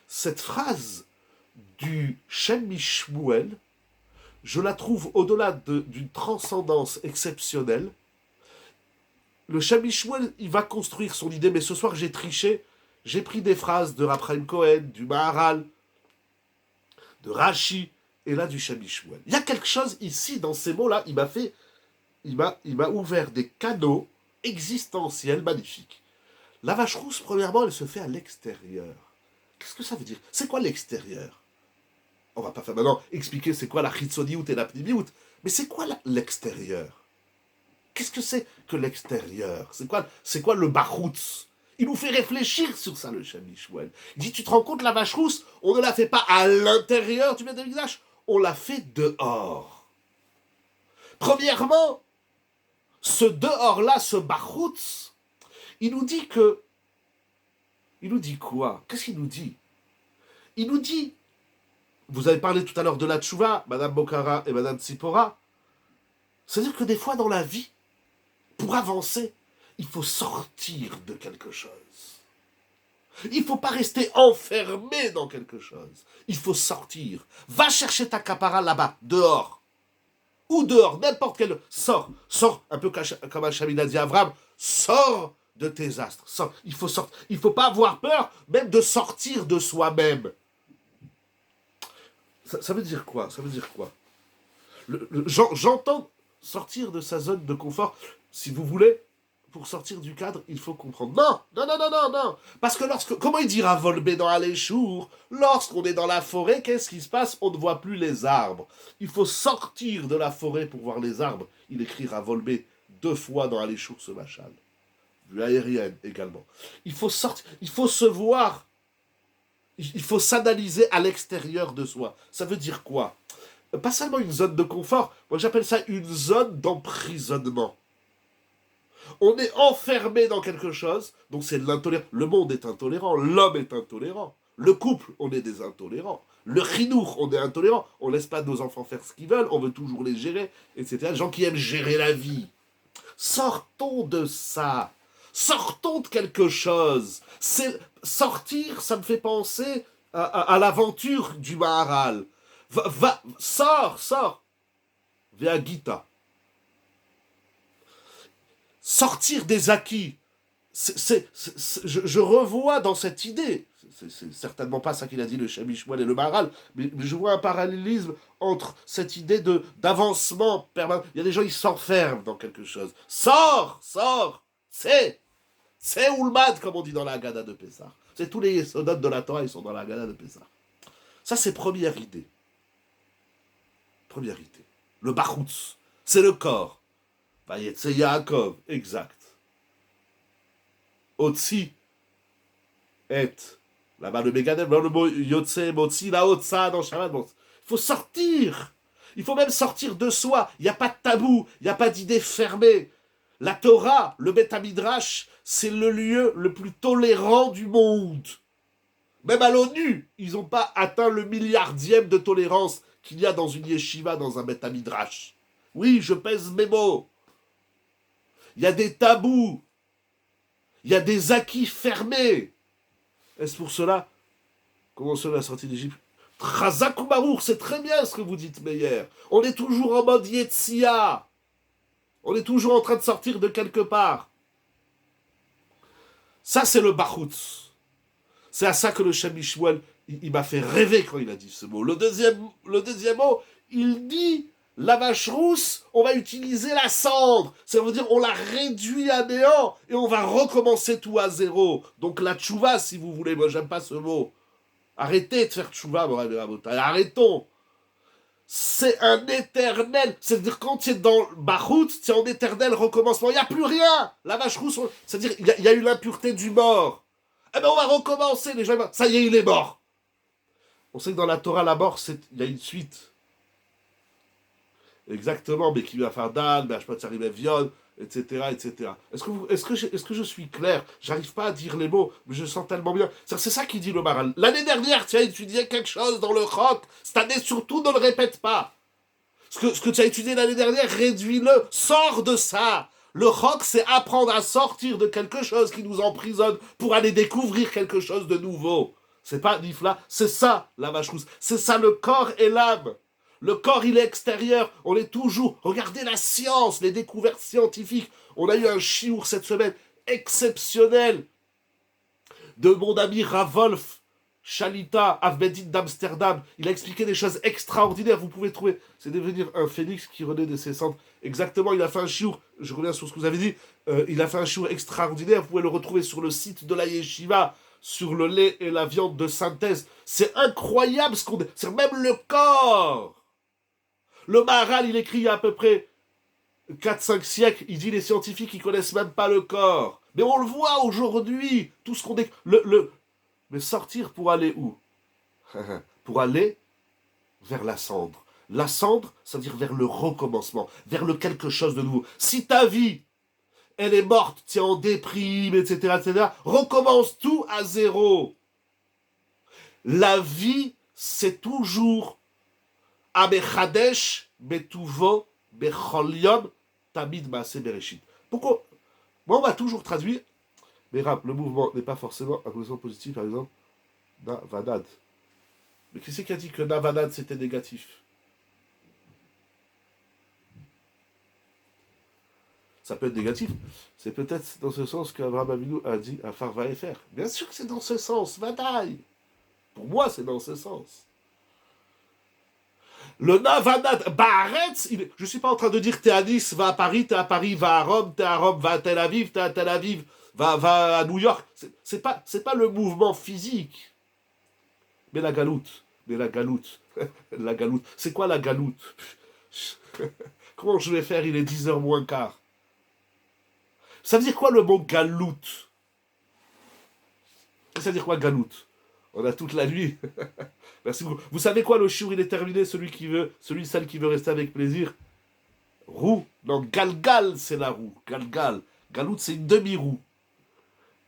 Speaker 1: Cette phrase du Shem Mishmuel, je la trouve au-delà d'une transcendance exceptionnelle. Le Shem Mishmuel, il va construire son idée, mais ce soir j'ai triché. J'ai pris des phrases de Rav Chaim Cohen, du Maharal, de Rashi, et là du Shem Mishmuel. Il y a quelque chose ici, dans ces mots-là, il m'a ouvert des canaux existentiels magnifiques. La vache rousse, premièrement, elle se fait à l'extérieur. Qu'est-ce que ça veut dire? C'est quoi l'extérieur? On va pas faire maintenant expliquer c'est quoi la chitzoniout et la pnimiout, mais c'est quoi l'extérieur? Qu'est-ce que c'est que l'extérieur? C'est quoi le bachoutz? Il nous fait réfléchir sur ça, le Shem Mishmuel. Il dit, tu te rends compte, la vache rousse, on ne la fait pas à l'intérieur du Beth Amikdash, on la fait dehors. Premièrement, ce dehors-là, ce bachoutz, il nous dit quoi? Qu'est-ce qu'il nous dit? Il nous dit, vous avez parlé tout à l'heure de la tchouva, Madame Bokhara et Madame Tsipora, c'est-à-dire que des fois dans la vie, pour avancer, il faut sortir de quelque chose. Il ne faut pas rester enfermé dans quelque chose. Il faut sortir. Va chercher ta capara là-bas, dehors. Ou dehors, n'importe quel... Sors, un peu comme Hachem a dit à Abraham, sors de tes astres. Sors. Il faut sortir. Il ne faut pas avoir peur même de sortir de soi-même. Ça veut dire quoi? Ça veut dire quoi? J'entends sortir de sa zone de confort, si vous voulez. Pour sortir du cadre, il faut comprendre. Non. Parce que comment il dira Volbé dans Aléchour? Lorsqu'on est dans la forêt, qu'est-ce qui se passe? On ne voit plus les arbres. Il faut sortir de la forêt pour voir les arbres. Il écrira Volbé 2 fois dans Aléchour ce machal. Vue aérienne également. Il faut sortir, il faut se voir. Il faut s'analyser à l'extérieur de soi. Ça veut dire quoi? Pas seulement une zone de confort. Moi, j'appelle ça une zone d'emprisonnement. On est enfermé dans quelque chose, donc c'est de l'intolérance. Le monde est intolérant, l'homme est intolérant. Le couple, on est des intolérants. Le chinour, on est intolérant. On laisse pas nos enfants faire ce qu'ils veulent, on veut toujours les gérer, etc. Les gens qui aiment gérer la vie. Sortons de ça. Sortons de quelque chose. Sortir, ça me fait penser à l'aventure du Maharal. Sors. Via Gita. Sortir des acquis. Je revois dans cette idée, c'est certainement pas ça qu'il a dit le Shem MiShmuel et le Maharal, mais je vois un parallélisme entre cette idée d'avancement permanent. Il y a des gens, ils s'enferment dans quelque chose. Sors. C'est Ulmad, comme on dit dans la Haggadah de Pessah. C'est tous les soldats de la Torah, ils sont dans la Haggadah de Pessah. Ça, c'est première idée. Première idée. Le Bachutz, c'est le corps. C'est Yaakov, exact. Otsi et là-bas le Megadem, le mot Yotse, Motsi, la Otsa dans Shabbat. Il faut sortir. Il faut même sortir de soi. Il n'y a pas de tabou, il n'y a pas d'idée fermée. La Torah, le Beth Midrash, c'est le lieu le plus tolérant du monde. Même à l'ONU, ils n'ont pas atteint le milliardième de tolérance qu'il y a dans une yeshiva, dans un Beth Midrash. Oui, je pèse mes mots. Il y a des tabous. Il y a des acquis fermés. Est-ce pour cela comment cela la sortie d'Égypte? Trazakumarour, c'est très bien ce que vous dites, Meyer. On est toujours en mode Yetsia. On est toujours en train de sortir de quelque part. Ça, c'est le Bachutz. C'est à ça que le Shem MiShmuel, il m'a fait rêver quand il a dit ce mot. Le deuxième mot, il dit... La vache rousse, on va utiliser la cendre. Ça veut dire on la réduit à néant et on va recommencer tout à zéro. Donc la tchouva, si vous voulez, moi j'aime pas ce mot. Arrêtez de faire tchouva, arrêtons. C'est un éternel. C'est-à-dire quand tu es dans Bachout, tu es en éternel recommencement. Il n'y a plus rien. La vache rousse, c'est-à-dire il y a eu l'impureté du mort. Eh bien on va recommencer. Les gens, ça y est, il est mort. On sait que dans la Torah, la mort, il y a une suite. Exactement, mais qui va faire dalle, mais je peux t'arriver viol, etc. Est-ce que je suis clair? J'arrive pas à dire les mots, mais je sens tellement bien. C'est ça qu'il dit le Maharal. L'année dernière, tu as étudié quelque chose dans le rock. Cette année, surtout, ne le répète pas. Ce que tu as étudié l'année dernière, réduis-le. Sors de ça. Le rock, c'est apprendre à sortir de quelque chose qui nous emprisonne pour aller découvrir quelque chose de nouveau. C'est pas Nifla, c'est ça, la vache rousse. C'est ça, le corps et l'âme. Le corps, il est extérieur. On est toujours... Regardez la science, les découvertes scientifiques. On a eu un chiour cette semaine exceptionnel de mon ami Ravolf Chalita, Avbedin d'Amsterdam. Il a expliqué des choses extraordinaires. Vous pouvez trouver... C'est devenir un phénix qui renaît de ses cendres. Exactement, il a fait un chiour. Je reviens sur ce que vous avez dit. Il a fait un chiour extraordinaire. Vous pouvez le retrouver sur le site de la Yeshiva, sur le lait et la viande de synthèse. C'est incroyable ce qu'on... C'est même le corps. Le Maharal, il écrit il y a à peu près 4-5 siècles, il dit les scientifiques, ils connaissent même pas le corps. Mais on le voit aujourd'hui, tout ce qu'on... Mais sortir pour aller où? Pour aller vers la cendre. La cendre, ça veut dire vers le recommencement, vers le quelque chose de nouveau. Si ta vie, elle est morte, tu es en déprime, etc., recommence tout à zéro. La vie, c'est toujours... Abechadesh betuvo bechol yom tamid maaseh bereshit. Pourquoi? Moi, on m'a toujours traduit, mais le mouvement n'est pas forcément un connotation positive, par exemple, Navanad. Mais qui c'est qui a dit que Navanad c'était négatif? Ça peut être négatif. C'est peut-être dans ce sens qu'Abraham Avinu a dit à Farva et faire. Bien sûr que c'est dans ce sens, Vadaï. Pour moi, c'est dans ce sens. Le Navanad, Baaretz, je ne suis pas en train de dire t'es à Nice, va à Paris, t'es à Paris, va à Rome, t'es à Rome, va à Tel Aviv, t'es à Tel Aviv, va à New York. C'est pas le mouvement physique. Mais la galoute, la galoute. C'est quoi la galoute? Comment je vais faire? Il est 10h moins quart. Ça veut dire quoi le mot galoute? Ça veut dire quoi galoute? On a toute la nuit. Merci beaucoup. Vous savez quoi, le chiour, il est terminé, celle qui veut rester avec plaisir. Roue. Non, galgal, c'est la roue. Galgal. Galoute, c'est une demi-roue.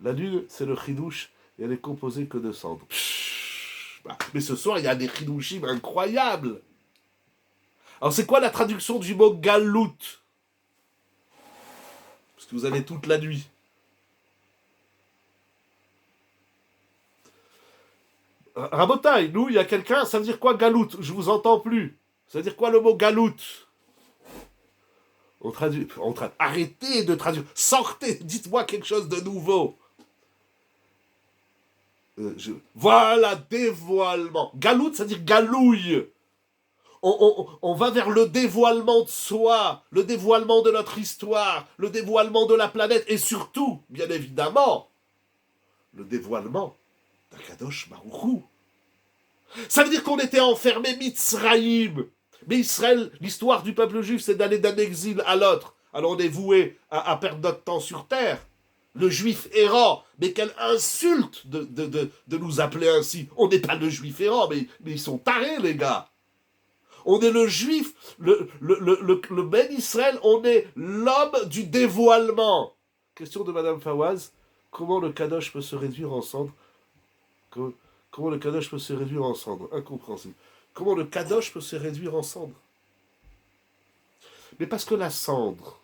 Speaker 1: La lune, c'est le chidouche, et elle est composée que de cendres. Mais ce soir, il y a des chidushim incroyables. Alors, c'est quoi la traduction du mot galout? Parce que vous avez toute la nuit. Rabotaï, nous, il y a quelqu'un, ça veut dire quoi galout? Je vous entends plus. Ça veut dire quoi le mot galout? Arrêtez de traduire. Sortez, dites-moi quelque chose de nouveau. Voilà, dévoilement. Galout, ça veut dire galouille. On va vers le dévoilement de soi, le dévoilement de notre histoire, le dévoilement de la planète, et surtout, bien évidemment, le dévoilement d'Akadosh Baruch Hu. Ça veut dire qu'on était enfermé Mitzraïm. Mais Israël, l'histoire du peuple juif, c'est d'aller d'un exil à l'autre. Alors on est voué à perdre notre temps sur terre. Le juif errant, mais quelle insulte de nous appeler ainsi. On n'est pas le juif errant, mais ils sont tarés, les gars. On est le juif, le Ben Israël, on est l'homme du dévoilement. Question de Madame Fawaz, comment le Kadosh peut se réduire en cendres? Comment le Kadosh peut se réduire en cendres? Incompréhensible. Comment le Kadosh peut se réduire en cendres? Mais parce que la cendre,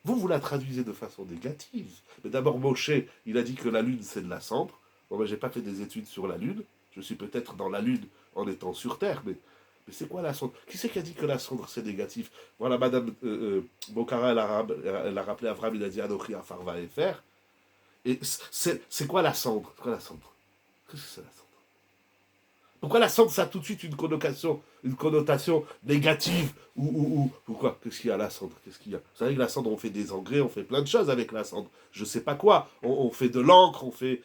Speaker 1: vous la traduisez de façon négative. Mais d'abord, Moshe, il a dit que la lune, c'est de la cendre. Bon, ben, j'ai pas fait des études sur la lune. Je suis peut-être dans la lune en étant sur Terre, mais c'est quoi la cendre? Qui c'est qui a dit que la cendre, c'est négatif? Voilà, Madame Bokhara, elle a rappelé Avram, il a dit Anochi Afar Vaefer. Et c'est quoi la cendre? C'est quoi la cendre? Qu'est-ce que c'est la cendre? Pourquoi la cendre, ça a tout de suite une connotation négative ou quoi? Qu'est-ce qu'il y a la cendre? Qu'est-ce qu'il y a? Vous savez que la cendre, on fait des engrais, on fait plein de choses avec la cendre. Je sais pas quoi. On fait de l'encre, on fait...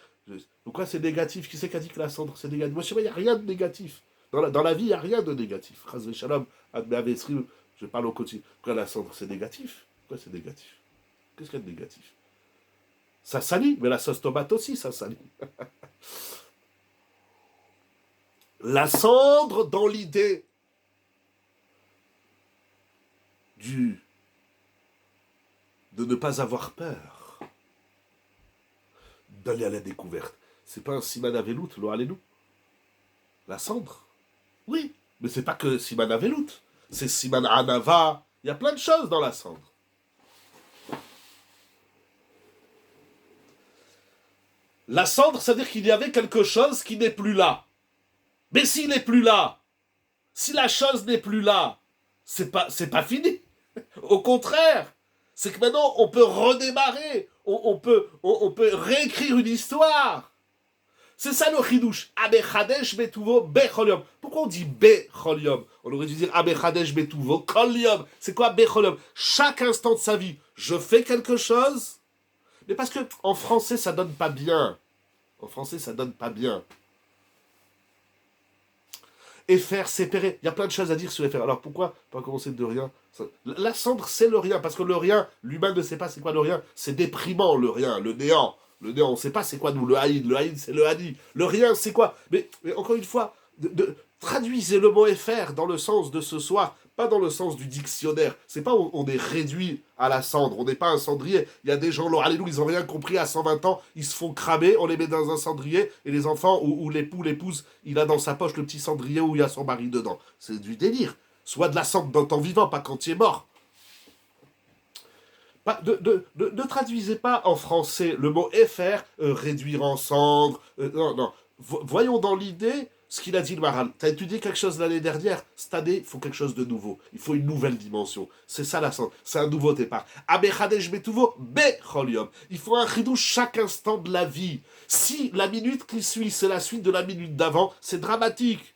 Speaker 1: Pourquoi c'est négatif? Qui c'est qui a dit que la cendre, c'est négatif? Moi, je sais pas, il n'y a rien de négatif. Dans la vie, il n'y a rien de négatif. Chas v'shalom, je parle au quotidien. Pourquoi la cendre, c'est négatif? Pourquoi c'est négatif? Qu'est-ce qu'il y a de négatif? Ça salit, mais la sauce tomate aussi, ça salit. La cendre dans l'idée de ne pas avoir peur, d'aller à la découverte. C'est pas un siman avelout, lo alelu. La cendre, oui, mais c'est pas que siman avelout, c'est siman anava. Il y a plein de choses dans la cendre. La cendre, c'est-à-dire qu'il y avait quelque chose qui n'est plus là. Mais s'il n'est plus là, si la chose n'est plus là, c'est pas fini. Au contraire, c'est que maintenant on peut redémarrer, on peut réécrire une histoire. C'est ça le chidouche. Abechadesh betuvo becholium. Pourquoi on dit becholium? On aurait dû dire abechadesh betuvo kolium. C'est quoi becholium? Chaque instant de sa vie, je fais quelque chose, mais parce que en français ça donne pas bien. En français ça donne pas bien. Et faire, séparer. Il y a plein de choses à dire sur les faire. Alors pourquoi pas commencer de rien? La cendre, c'est le rien. Parce que le rien, l'humain ne sait pas c'est quoi le rien. C'est déprimant, le rien, le néant. Le néant, on ne sait pas c'est quoi nous, le haïd. Le haïd, c'est le hadi. Le rien, c'est quoi? Mais encore une fois, traduisez le mot FR dans le sens de ce soir, pas dans le sens du dictionnaire. C'est pas où on est réduit à la cendre. On n'est pas un cendrier. Il y a des gens, alléluia, ils n'ont rien compris à 120 ans. Ils se font cramer, on les met dans un cendrier. Et les enfants ou l'époux, l'épouse, il a dans sa poche le petit cendrier où il y a son mari dedans. C'est du délire. Soit de la cendre dans ton vivant, pas quand tu es mort. Ne traduisez pas en français le mot FR, réduire en cendre. Non. Voyons dans l'idée ce qu'il a dit le Maral. Tu as étudié quelque chose l'année dernière. Cette année, il faut quelque chose de nouveau. Il faut une nouvelle dimension. C'est ça la cendre. C'est un nouveau départ. Abechadesh betuvo becholium. Il faut un chidouche chaque instant de la vie. Si la minute qui suit, c'est la suite de la minute d'avant, c'est dramatique.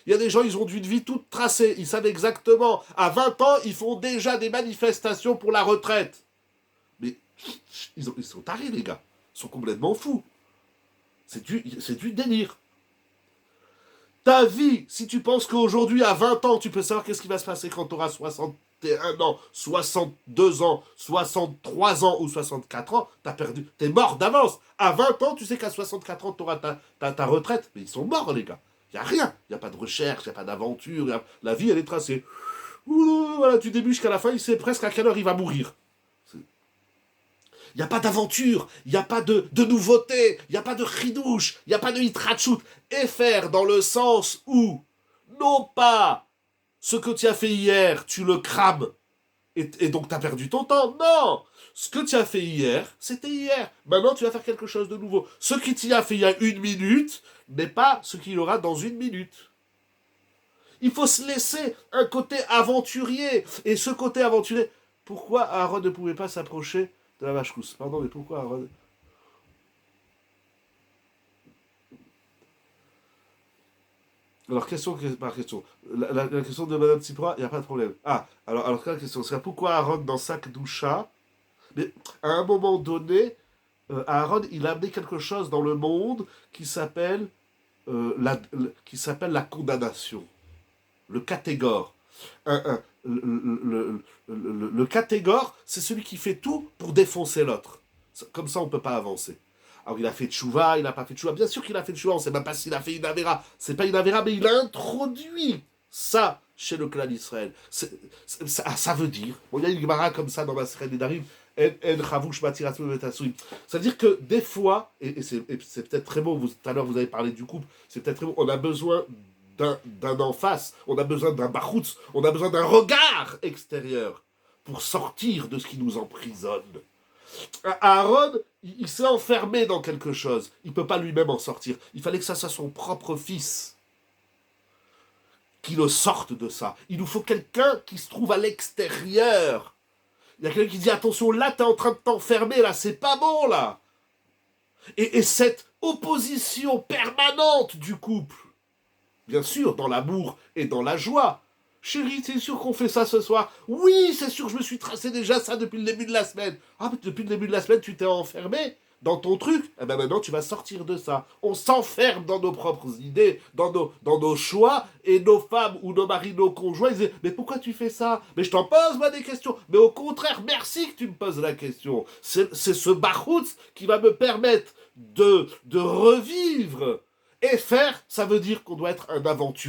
Speaker 1: Il y a des gens, ils ont une vie toute tracée. Ils savent exactement. À 20 ans, ils font déjà des manifestations pour la retraite. Mais ils sont tarés, les gars. Ils sont complètement fous. C'est du délire. Ta vie, si tu penses qu'aujourd'hui, à 20 ans, tu peux savoir qu'est-ce qui va se passer quand tu auras 61 ans, 62 ans, 63 ans ou 64 ans, t'as perdu. T'es mort d'avance. À 20 ans, tu sais qu'à 64 ans, tu auras ta retraite. Mais ils sont morts, les gars. Il n'y a rien. Il n'y a pas de recherche, il n'y a pas d'aventure. La vie, elle est tracée. Voilà, tu débutes jusqu'à la fin, il sait presque à quelle heure il va mourir. Il n'y a pas d'aventure, il n'y a pas de nouveauté, il n'y a pas de chidouche, il n'y a pas de hitrachut. Et faire dans le sens où, non pas ce que tu as fait hier, tu le crames, et donc tu as perdu ton temps. Non! Ce que tu as fait hier, c'était hier. Maintenant, tu vas faire quelque chose de nouveau. Ce qui t'y a fait il y a 1 minute n'est pas ce qu'il y aura dans 1 minute. Il faut se laisser un côté aventurier. Et ce côté aventurier, pourquoi Aaron ne pouvait pas s'approcher de la vache rousse? Pardon, mais pourquoi Aaron... Alors, question par question. La question de Madame Tsipra, il n'y a pas de problème. Ah, alors la question serait pourquoi Aaron dans Sac Doucha? Mais à un moment donné, Aaron, il a amené quelque chose dans le monde qui s'appelle la condamnation, le catégore. Le catégore, c'est celui qui fait tout pour défoncer l'autre. Comme ça, on ne peut pas avancer. Alors, il a fait tchouva, il n'a pas fait tchouva. Bien sûr qu'il a fait tchouva, on ne sait même pas s'il a fait une avéra. C'est pas une avéra, mais il a introduit ça chez le clan d'Israël. Ça veut dire, bon, il y a une gemara comme ça dans la Seren Nedarim, c'est-à-dire que des fois, et c'est peut-être très beau, tout à l'heure vous avez parlé du couple, c'est peut-être très beau, on a besoin d'un en face, on a besoin d'un bachoutz, on a besoin d'un regard extérieur pour sortir de ce qui nous emprisonne. Aaron, il s'est enfermé dans quelque chose, il ne peut pas lui-même en sortir. Il fallait que ça soit son propre fils qui le sorte de ça. Il nous faut quelqu'un qui se trouve à l'extérieur. Il y a quelqu'un qui dit attention, là t'es en train de t'enfermer, là c'est pas bon là. Et cette opposition permanente du couple, bien sûr dans l'amour et dans la joie. Chérie, c'est sûr qu'on fait ça ce soir? Oui, c'est sûr, je me suis tracé déjà ça depuis le début de la semaine. Ah, mais depuis le début de la semaine, tu t'es enfermé dans ton truc. Eh ben maintenant, tu vas sortir de ça. On s'enferme dans nos propres idées, dans nos choix, et nos femmes ou nos maris, nos conjoints, ils disent, mais pourquoi tu fais ça? Mais je t'en pose, moi, des questions. Mais au contraire, merci que tu me poses la question. C'est ce bachoutz qui va me permettre de revivre. Et faire, ça veut dire qu'on doit être un aventurier.